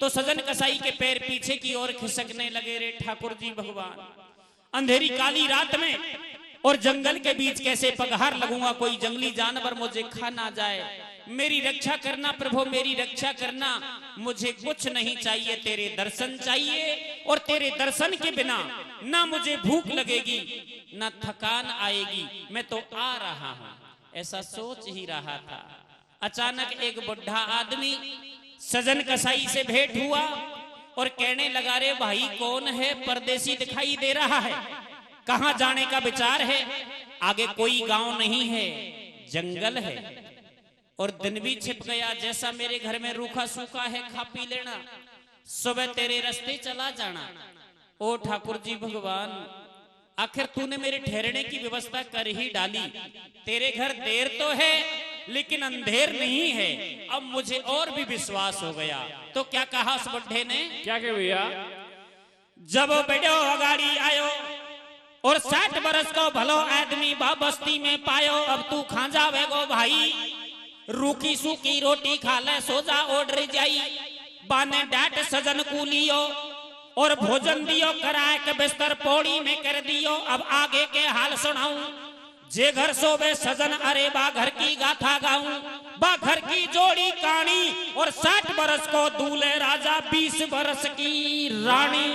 तो सजन कसाई के पैर पीछे की ओर खिसकने लगे। रे ठाकुर जी भगवान अंधेरी काली रात में और जंगल के बीच कैसे पगहार लगूंगा, कोई जंगली जानवर मुझे खा ना जाए। मेरी रक्षा करना प्रभु मेरी रक्षा करना। मुझे कुछ नहीं चाहिए, तेरे दर्शन चाहिए और तेरे दर्शन के बिना ना मुझे भूख लगेगी ना थकान आएगी। मैं तो आ रहा हूं ऐसा सोच ही रहा था। अचानक एक बुढ़ा आदमी सजन कसाई से भेंट हुआ और कहने लगा रे भाई कौन है, परदेसी दिखाई दे रहा है, कहां जाने का विचार है? आगे कोई गांव नहीं है, जंगल है और दिन भी छिप गया। जैसा मेरे घर में रूखा सूखा है खा पी लेना, सुबह तेरे रास्ते चला जाना। ओ ठाकुर जी भगवान आखिर तूने मेरे ठहरने की व्यवस्था कर ही डाली। तेरे घर देर तो है लेकिन अंधेर नहीं है। अब मुझे और भी विश्वास हो गया। तो क्या कहा उस बुढ़े ने? क्या के भैया? जब बेटो अगाड़ी आयो और 60 बरस को भलो आदमी बा बस्ती में पायो। अब तू खा जावेगो भाई, रूखी सूखी रोटी खा ले सो जा ओढ़ जाई। बाने डांट सजन कूलियो और भोजन दियो, कराए के बिस्तर पौड़ी में कर दियो। अब आगे के हाल सुनाऊं। जे घर सोवे सजन अरे बा घर की गाथा गाऊं। बा घर की जोड़ी कहानी और 60 बरस को दूल्हे राजा 20 बरस की रानी।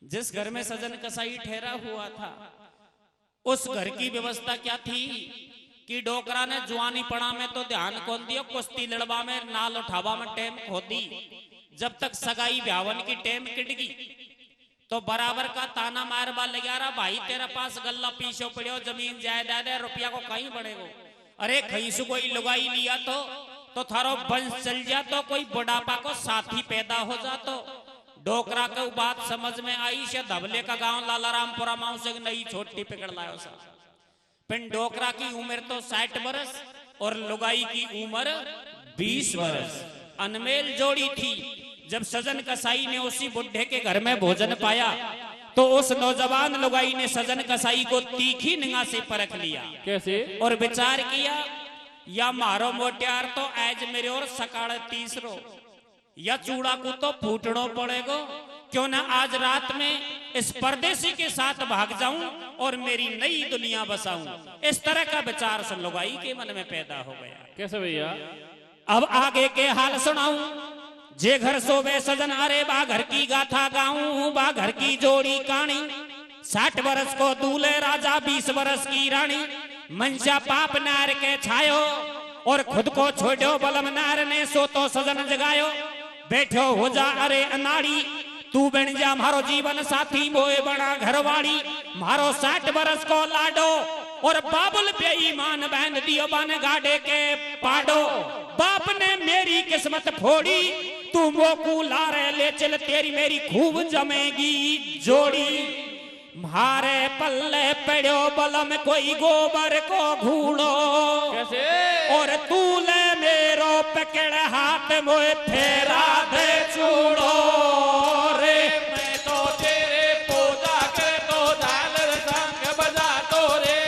जिस घर में सजन कसाई ठहरा हुआ था उस घर की व्यवस्था क्या थी कि डोकरा ने जुआनी पड़ा में तो ध्यान कौन दियो, कुश्ती लड़वा में नाल उठावा में टेम खोदी। जब तक सगाई ब्यावन की टेम किटगी तो बराबर का ताना मारवा लगा रहा भाई तेरा पास गल्ला पीछो पड़ो, जमीन जायदाद है, रुपया को कहीं बढ़ेगो। अरे खईसु कोई लुगाई लिया तो थारो वंश चल जा, तो कोई बुढ़ापा को साथी पैदा हो जा। तो डोकरा को बात समझ में आई से धबले का गांव लालारामपुरा माऊ से नई छोटी पकड़ लायो सा। पिन डोकरा की उम्र तो 60 बरस और लुगाई की उम्र 20 बरस। अनमेल जोड़ी थी। जब सजन कसाई ने उसी बुढ़े के घर में भोजन पाया तो उस नौजवान लुगाई ने सजन कसाई को तीखी निगाह से परख लिया। कैसे? और विचार किया, या मारो मोटियार तो आज मेरे और सकाळ तीसरो, या चूड़ा को तो फूटनो पड़ेगो, क्यों ना आज रात में इस परदेसी के साथ भाग जाऊं और मेरी नई दुनिया बसाऊं। इस तरह का विचार सब लुगाई के मन में पैदा हो गया। कैसे भैया? अब आगे के हाल सुनाऊं। जे घर सोवे सजन, अरे बा घर की गाथा गाऊं, बा घर की जोड़ी कहानी। 60 वर्ष को दूल्हे राजा, 20 वर्ष की रानी। मनसा पाप नार के छायो और खुद को छोड़ो बलम नार ने, सो तो सजन जगायो। बैठो हो जा अरे अनाड़ी, तू बन जा मारो जीवन साथी, मोए बना घरवाड़ी। मारो 60 वर्ष को लाडो और बाबुल बेईमान बहन दियो बन गाड़े के पाडो। बाप ने मेरी किस्मत फोड़ी, तू मोकू लारे ले चल, तेरी मेरी खूब जमेगी जोड़ी। मारे पल्ले पड़ो बलम कोई गोबर को घूड़ो, कैसे? और तू ले मेरो पकड़ हाथ मोए फेरा दे चूड़ो रे। मैं तो तेरे पूजा कर तो झालर संग बजा तो रे,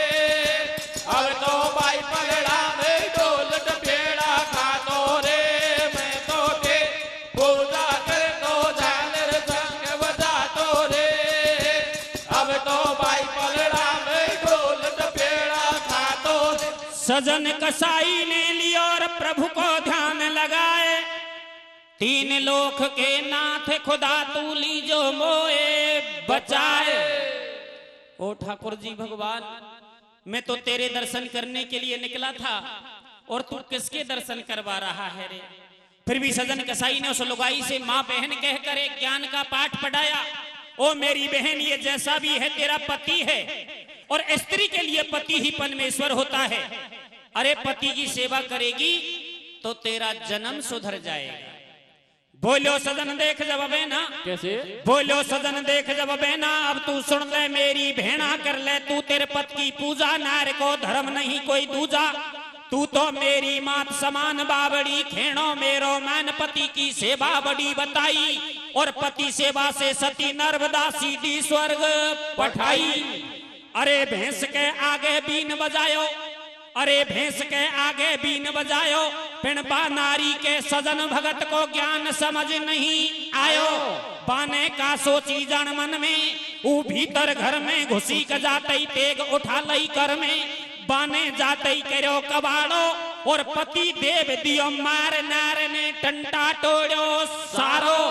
अब तो बाई पलड़ा में ढोल टपेड़ा खा तो रे। मैं तो तेरे पूजा कर तो झालर संग बजा तो रे, अब तो बाई पलड़ा में ढोल टपेड़ा खा तो रे। सजन कसाई ने लिया और प्रभु को ध्यान लगाए। 3 लोक के नाथ खुदा तू लीजो मोए बचाए। ओ ठाकुर जी भगवान, मैं तो तेरे दर्शन करने के लिए निकला था और तू किसके दर्शन करवा रहा है रे। फिर भी सजन कसाई ने उस लुगाई से माँ बहन कहकर एक ज्ञान का पाठ पढ़ाया। ओ मेरी बहन, ये जैसा भी है तेरा पति है और स्त्री के लिए पति ही परमेश्वर होता है। अरे पति की सेवा करेगी तो तेरा जन्म सुधर जाएगा। बोलो सजन देख जब बहना, कैसे? बोलो सजन देख जब बहना, अब तू सुन ले मेरी भेना, कर ले तू तेरे पति की पूजा, नार को धर्म नहीं कोई दूजा। तू तो मेरी मात समान बाबड़ी, खेणो मेरो मैन पति की सेवा बड़ी बताई। और पति सेवा से सती नर्मदा सीधी स्वर्ग पठाई। अरे भैंस के आगे बीन बजायो, अरे भैंस के आगे बीन बजायो, पिणपा नारी के सजन भगत को ज्ञान समझ नहीं आयो। बाने का सोची जन मन में, ऊ भीतर घर में घुसी क जाते तेग उठा लई कर में। बाने जाते करो कबाड़ो और पति देव दियो मार, नार ने टंटा टोड़ो सारो।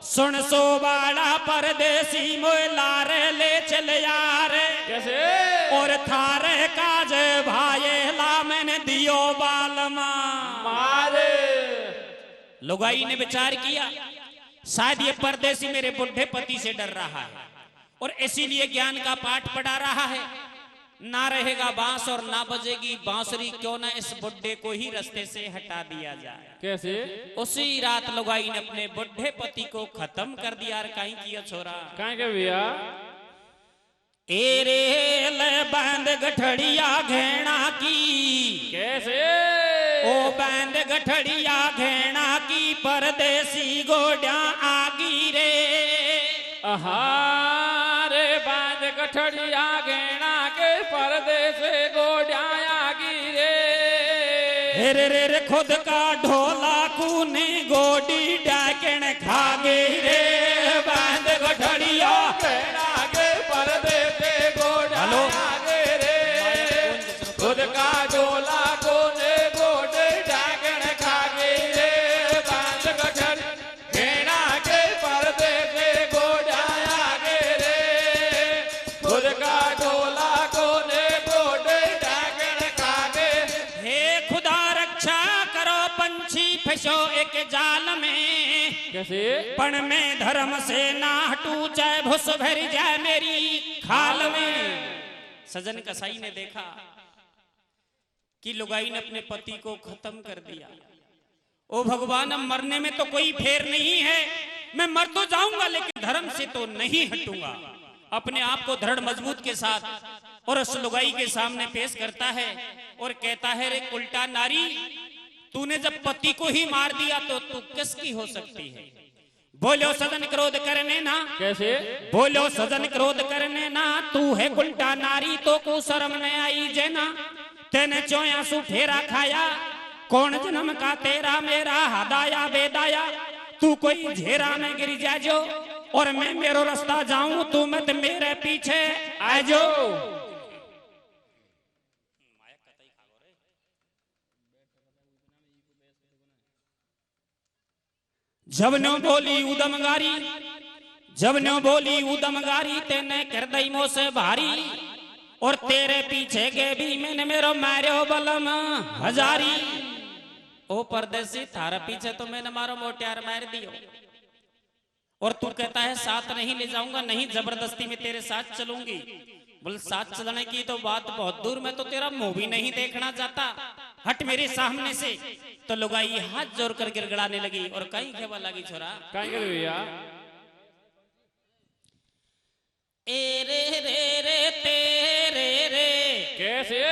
सुन सो बाड़ा परदेसी मोए लारे ले चल यार, कैसे? और थारे काज भाये ला मैंने दियो बालमा मारे। लुगाई ने विचार किया, शायद ये परदेसी मेरे बुढ़े पति से डर रहा है और इसीलिए ज्ञान का पाठ पढ़ा रहा है। ना रहेगा बांस और ना बजेगी बांसुरी, क्यों ना इस बुढ़े को ही रास्ते से हटा दिया जाए। कैसे? उसी रात लुगाई ने अपने बुढ़े पति को खत्म कर दिया। कहीं किया छोरा? कहाँ के भैया? एरे ले बांध गठड़िया घेना की। कैसे? ओ बांध गठड़िया घेना की, परदेसी गोड्या आगी रे। अहारे बांध गठड़िया घेना के, परदेस गोड्या आगी रे। रे रे रे खुद का ढोला कूने गोडी डाकण खा गई रे। बांध गठड़िया घेना के, परदेस गोड्या आगे रे। खुद का ढोला कोने गोडे डाकण खा गई रे। बांध गठड़िया घेना के, परदेस गोड्या आगे रे। खुद का ढोला कोने गोडे डाकण खा गए। हे खुदा रक्षा करो, पंछी फंसो एक जाल में। कैसे? पण में धर्म से ना हटू, चाहे भुस भर जाए मेरी खाल में। सजन कसाई ने देखा कि लुगाई ने अपने पति को खत्म कर दिया। ओ भगवान, अब मरने में तो कोई फेर नहीं है, मैं मर तो जाऊंगा लेकिन धर्म से तो नहीं हटूंगा। अपने आप को दृढ़ मजबूत के साथ और उस लुगाई के सामने पेश करता है और कहता है, रे उल्टा नारी, तूने जब पति को ही मार दिया तो तू किसकी हो सकती है। बोलो सजन क्रोध करने ना, कैसे? बोलो सजन क्रोध करने ना, तू है उल्टा नारी तो को शर्म न आई जेना। तेने चोया सु फेरा खाया, कौन जन्म का तेरा मेरा हदाया बेदाया। तू कोई झेरा में गिर जाजो और मैं मेरो रास्ता जाऊं, तू मत मेरे पीछे आ जाओ। जब नो बोली उदमगारी, जब नो बोली उदमगारी, तेने कर दई मो से भारी। और तेरे पीछे के भी मैंने मेरो मारो बलम हजारी। ओ परदेसी थारा पीछे तो मैंने मारो मोटियार मार दियो। और तू कहता है साथ नहीं ले जाऊंगा, नहीं जबरदस्ती में तेरे साथ चलूंगी। बोल साथ चलने की तो बात बहुत दूर, मैं तो तेरा मुंह भी नहीं देखना चाहता, हट मेरे सामने से। तो लुगाई हाथ जोड़कर गिड़गिड़ाने लगी और कहीं खेवा लगी छोरा। कहीं कर भैया? ए रे रे रे तेरे रे, कैसे?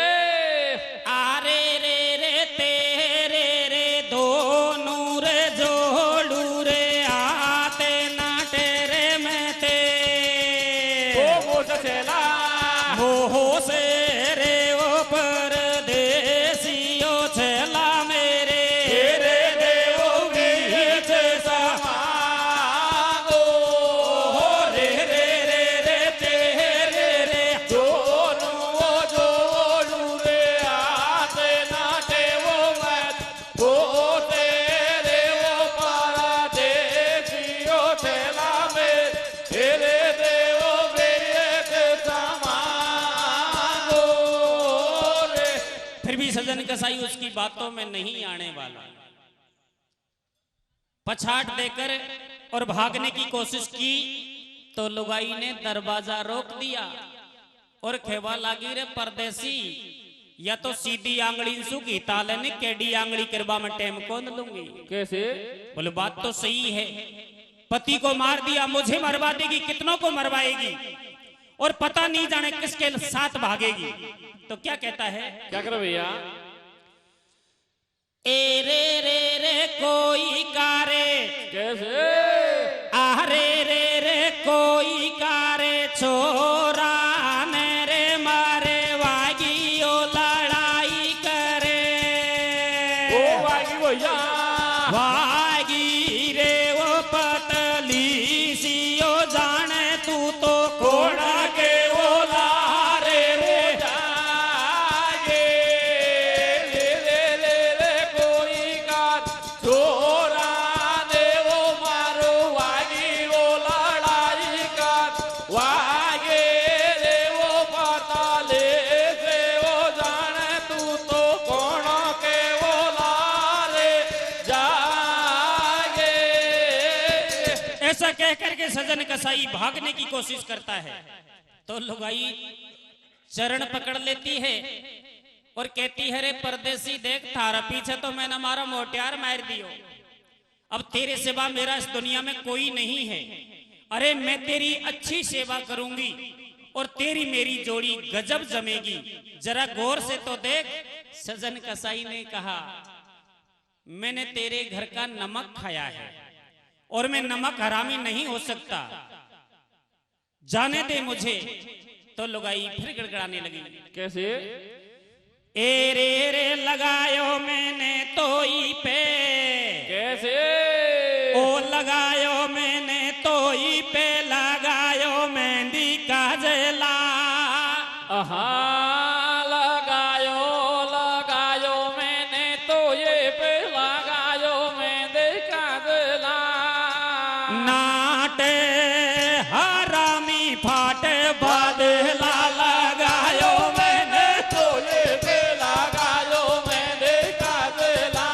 आरे रे रे तेरे रे, दोनों रे जोड़ू रे, आते ना तेरे में ते वो चला मोहो से रे ओ परदेसियो छला मेरे तेरे देवो बीच समागो। रे रे रे रे तेरे रे, दोनों जोड़ू रे, आते नाटे वो मत वो तेरे वो परदेसियो छला में तेरे देवो बीच समागो रे। फिर भी सजन कसाई उसकी बातों में नहीं आने वाला। पछाड़ देकर और भागने की कोशिश की तो लुगाई ने दरवाजा रोक दिया और खेवा लागी रे परदेसी, या तो सीधी आंगली सुखी ताले ने केडी आंगली करवा में टेम कौन लूंगी। कैसे? बोले बात तो सही है, पति को मार दिया, मुझे मरवा देगी, कितनों को मरवाएगी और पता नहीं जाने किसके साथ भागेगी। तो क्या कहता है, क्या करो भैया? ए रे रे रे कोई कारे, कैसे? आरे रे रे कोई कारे, छोरा ने रे मारे वागी ओ लड़ाई करे। ओ वागी भैया, वागी रे वो पतली सी ओ जाने तू तो कोड़ा के वो लारे रे। जागे रे रे रे रे कोई कार छोरा ने वो मारो वागी वो लड़ाई कर। वागे रे वो पताले से वो जाने तू तो कौन के वो लारे जागे। ऐसा कह करके सजन कसाई भागने की कोशिश करता है तो लुगाई चरण पकड़ लेती है और कहती है रे परदेसी देख, थारा पीछे तो मैंने मारा मोटियार मार दियो, अब तेरे सिवा मेरा इस दुनिया में कोई नहीं है। अरे मैं तेरी अच्छी सेवा करूंगी और तेरी मेरी जोड़ी गजब जमेगी, जरा गौर से तो देख। सजन कसाई ने कहा मैंने तेरे घर का नमक खाया है और मैं नमक हरामी नहीं हो सकता, जाने दे मुझे। तो लुगाई फिर गड़गड़ाने लगी। कैसे? ए रे रे लगायो मैंने तोई पे, कैसे? ओ लगायो मैंने तोई पे, लगायो मेहंदी का जला। आहा लगायो लगायो मैंने तो ये पे लगायो मैं देखा दिला। नाटे हरामी फाटे बादला, लगायो मैंने तो ये पे लगायो मैं देखा दिला।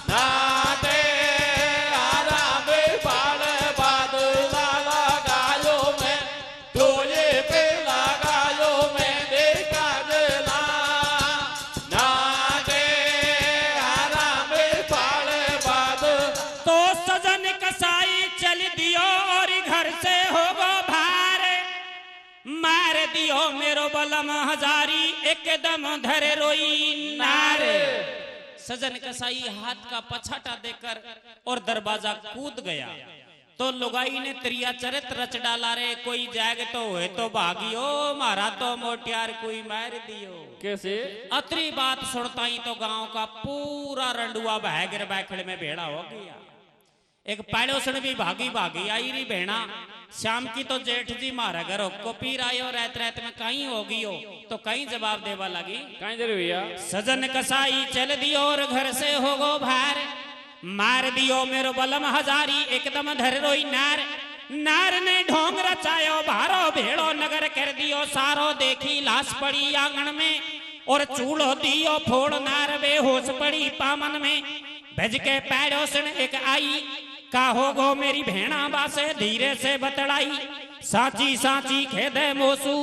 नाटे आराम बाल बादला लगायो मैं तो ये पे लगायो मैं देखा दिला। नाटे आराम बाल बादल तो सजन कसाई चल दियो और घर से हो गो भार, मार दियो मेरो बलम हजारी, एकदम धरे रोई नार। सजन कसाई हाथ का पछाटा देकर और दरवाजा कूद गया। तो लुगाई ने त्रिया चरित रच डाला रे, कोई जाग तो हुए तो भागियो, मारा तो मोटियार कोई मार दियो। कैसे? अतरी बात सुनता ही तो गांव का पूरा रंडुआ बहगर बैखड़ में भेड़ा हो गया। एक पड़ोसन भी भागी भागी आई री भेड़ा, शाम की तो जेठ जी मारा घर को पीर आयो, रात रात में कहीं होगी हो तो कहीं जवाब देवा लगी। कहीं जरूर भैया। सजन कसाई चल दियो और घर से हो गो भार, मार दियो मेरो बलम हजारी एकदम धर रोई नार। नार ने ढोंग रचायो भारो भेड़ो नगर कर दियो सारो, देखी लाश पड़ी आंगन में और चूल्हो दियो फोड़, नार बेहोश पड़ी पामन में। भज के पैड़ोसन एक आई, काहो गो मेरी भेड़ा बासे धीरे से बतलाई, साची साची खेदे मोसू,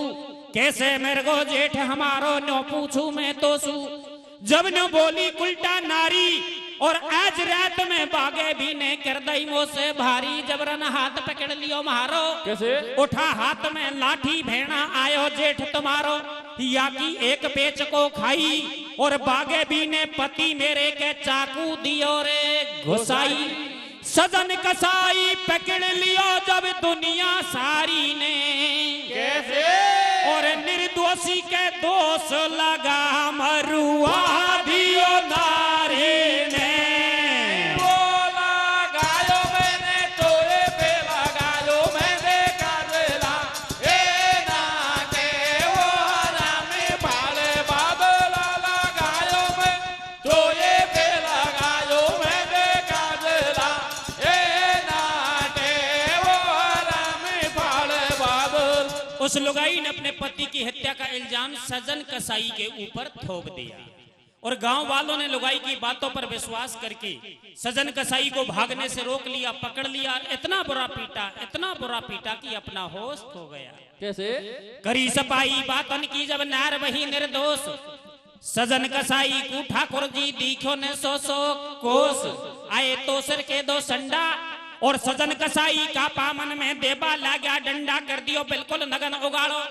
कैसे मेरे को जेठ हमारो नो पूछू मैं तोसू। जब न बोली उल्टा नारी और आज रात में बागे भी ने कर दई मोसे भारी, जबरन हाथ पकड़ लियो मारो। कैसे? उठा हाथ में लाठी भेड़ा आयो जेठ तुम्हारो, या की एक पेच को खाई और बागे भी ने पति मेरे के चाकू दियो रे घुसाई। सजन कसाई पकड़ लियो जब दुनिया सारी ने, कैसे? और निर्दोषी के दोष लगा मरुआ दियो नारी ने। बोला गायो मैंने तोरे पे लगायो मैंने काजला, ए ना के वो हरामी भाले बादला लगायो मैं तोरे पे लगायो मैंने काजला, ए ना के वो हरामी भाले बादल। उस लुगाई ने अपने पति की हत्या का इल्जाम सजन कसाई के ऊपर थोप दिया और गांव वालों ने लुगाई की बातों पर विश्वास करके सजन कसाई को भागने से रोक लिया, पकड़ लिया, इतना बुरा पीटा कि अपना होश खो गया। कैसे? करी सपाई बातन की जब नार वही निर्दोष, सजन कसाई को ठाकुर जी दिखो ने सो कोस। आए तो सिर के दो संडा और सजन कसाई का पामन में देबा लागा डंडा, कर दियो बिल्कुल नगन उगाड़ो।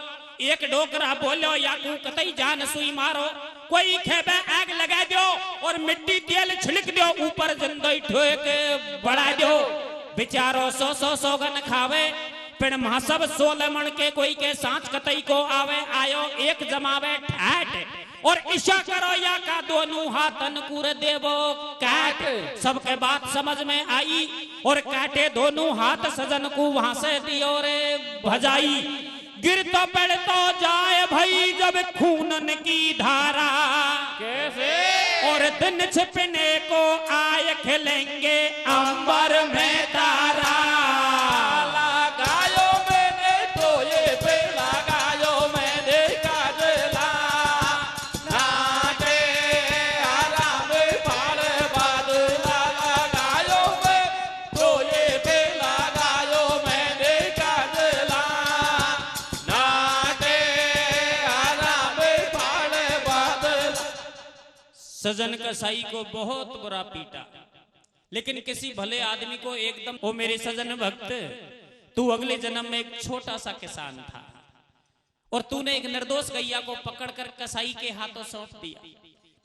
एक डोकरा बोलो या कू कतई जान सुई मारो, कोई खेबे आग लगा दो और मिट्टी तेल छिड़क दो, ऊपर जिंदई ठोक बढ़ा दो। बेचारो सौ सौगन खावे पिण महासब 16 मन के, कोई के सांच कतई को आवे आयो एक जमावे ठाट, और ईशा करो या का दोनों हाथन कुर देवो काट। सबके बात समझ में आई और काटे दोनों हाथ, सजन को वहां से दियो रे भजाई। गिर तो पड़ तो जाए भाई जब खूनन की धारा, कैसे? और दिन छिपने को आए खिलेंगे अंबर में तारा। लगायो मैंने तोरे पे लगायो मैंने काजला, नाटे आराम भाले बादला लगायो मैं तोरे पे लगायो मैंने काजला, नाटे आराम भाले बादला। सजन कसाई को बहुत बुरा पीटा, लेकिन किसी भले आदमी को एकदम, ओ मेरे सजन भक्त, तू अगले जन्म में एक छोटा सा किसान था और तूने एक निर्दोष गैया को पकड़कर कसाई के हाथों सौंप दिया।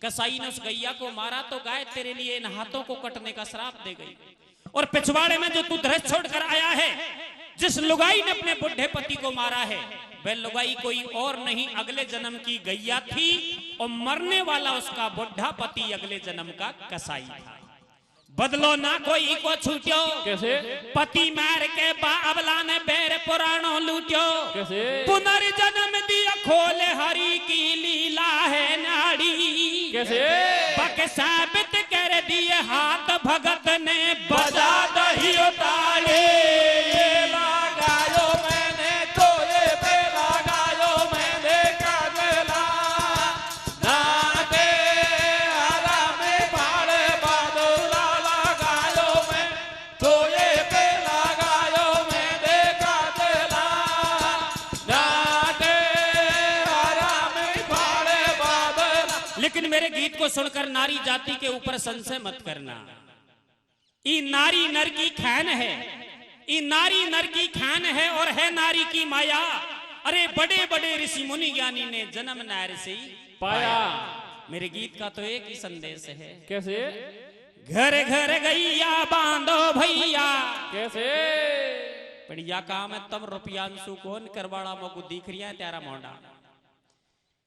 कसाई ने उस गैया को मारा तो गाय तेरे लिए इन हाथों को कटने का श्राप दे गई। और पिछवाड़े में जो तू दृश्य छोड़कर आया है, जिस लुगाई ने अपने बुढ़े पति को मारा है, वह लुगाई कोई और नहीं अगले जन्म की गैया थी और मरने वाला उसका बुढ़ा पति अगले जन्म का कसाई था। बदलो ना कोई को छूट्यो, कैसे? पति मार के बाबला ने बैर पुराणों लूट्यो। कैसे? पुनर्जन्म दिया खोले हरि की लीला है नाड़ी, कैसे? पक साबित कर दिए हाथ भगत ने बजा दही ताली। लगायो मैंने तोरे पे लगायो मैंने काजला, नाटे आराम भाले बादला लगायो मैं तोरे पे लगायो मैंने काजला, नाटे आराम भाले बादला। लेकिन मेरे गीत को सुनकर नारी जाति के ऊपर संशय मत करना। ई नारी नर की खान है, ई नारी नर की खान है और है नारी की माया। अरे बड़े बड़े ऋषि मुनि ज्ञानी ने जन्म नार से ही पाया। मेरे गीत का तो एक ही संदेश है। कैसे? घर घर गैया बांधो भैया। कैसे? बढ़िया काम है। तम रुपयांशु कौन करवाड़ा मोकू दिख रिया है त्यारा मोंडा,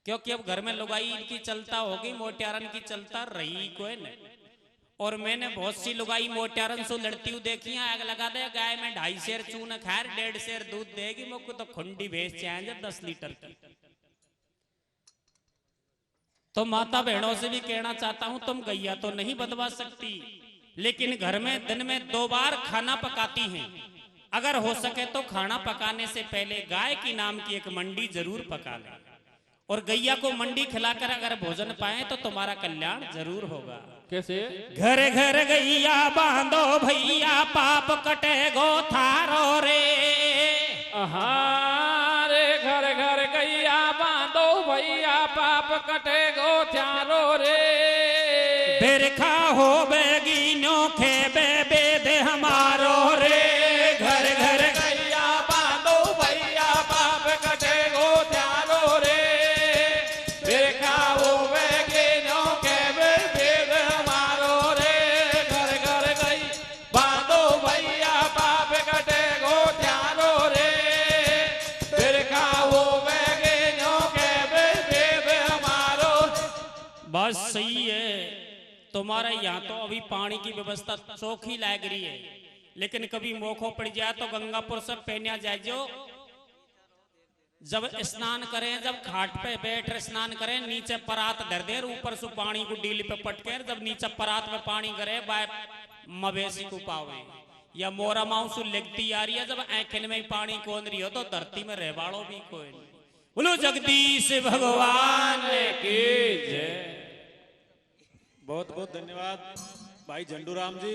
क्योंकि अब घर में लुगाई की चलता होगी, मोटियारन की चलता रही कोई न। और मैंने बहुत सी लुगाई मोटियारन से लड़ती हुई देखी है। आग लगा दे गाय में 2.5 सेर चून खैर 1.5 सेर दूध देगी, मोकू तो खुंडी भेज चाहिए 10 लीटर की। तो माता बहनों से भी कहना चाहता हूं, तुम गैया तो नहीं बदवा सकती, लेकिन घर में दिन में 2 बार खाना पकाती हैं। अगर हो सके तो खाना पकाने से पहले गाय की नाम की एक मंडी जरूर पका लें, और गैया को मंडी खिलाकर अगर भोजन पाए तो तुम्हारा कल्याण जरूर होगा। कैसे? घर घर गैया बांधो भैया, पाप कटे गो थारो रे। रे घर घर गैया बांधो भैया, पाप कटे गो थारो रे। बिरखा हो बेगी नोखे बेद हमारो रे। घर घर गैया बांधो भैया, पाप कटे गो थारो रे। बिरखा हो बेगी नोखे बेद हमारो रे। घर घर गई बांधो भैया, पाप कटे गो थारो रे। बिरखा हो बेगी नोखे बेद हमारो। बस सही है। तुम्हारे यहाँ तो अभी पानी की व्यवस्था चौखी लग रही है, लेकिन कभी मौको पड़ जाए तो गंगापुर से पहनिया जाए जो। जब स्नान करें, जब घाट पे बैठ स्नान करें, नीचे परात धर दे, ऊपर से पानी को डील पे पटके, जब नीचे परात में पानी करे बाय मवेशी को पावे या मोरा माउसू लगती आ रही है। जब आंखन में पानी कौन रही हो तो धरती में रहवाड़ो भी कोई नहीं। बोलो जगदीश भगवान की जय। बहुत बहुत धन्यवाद भाई झंडू राम जी।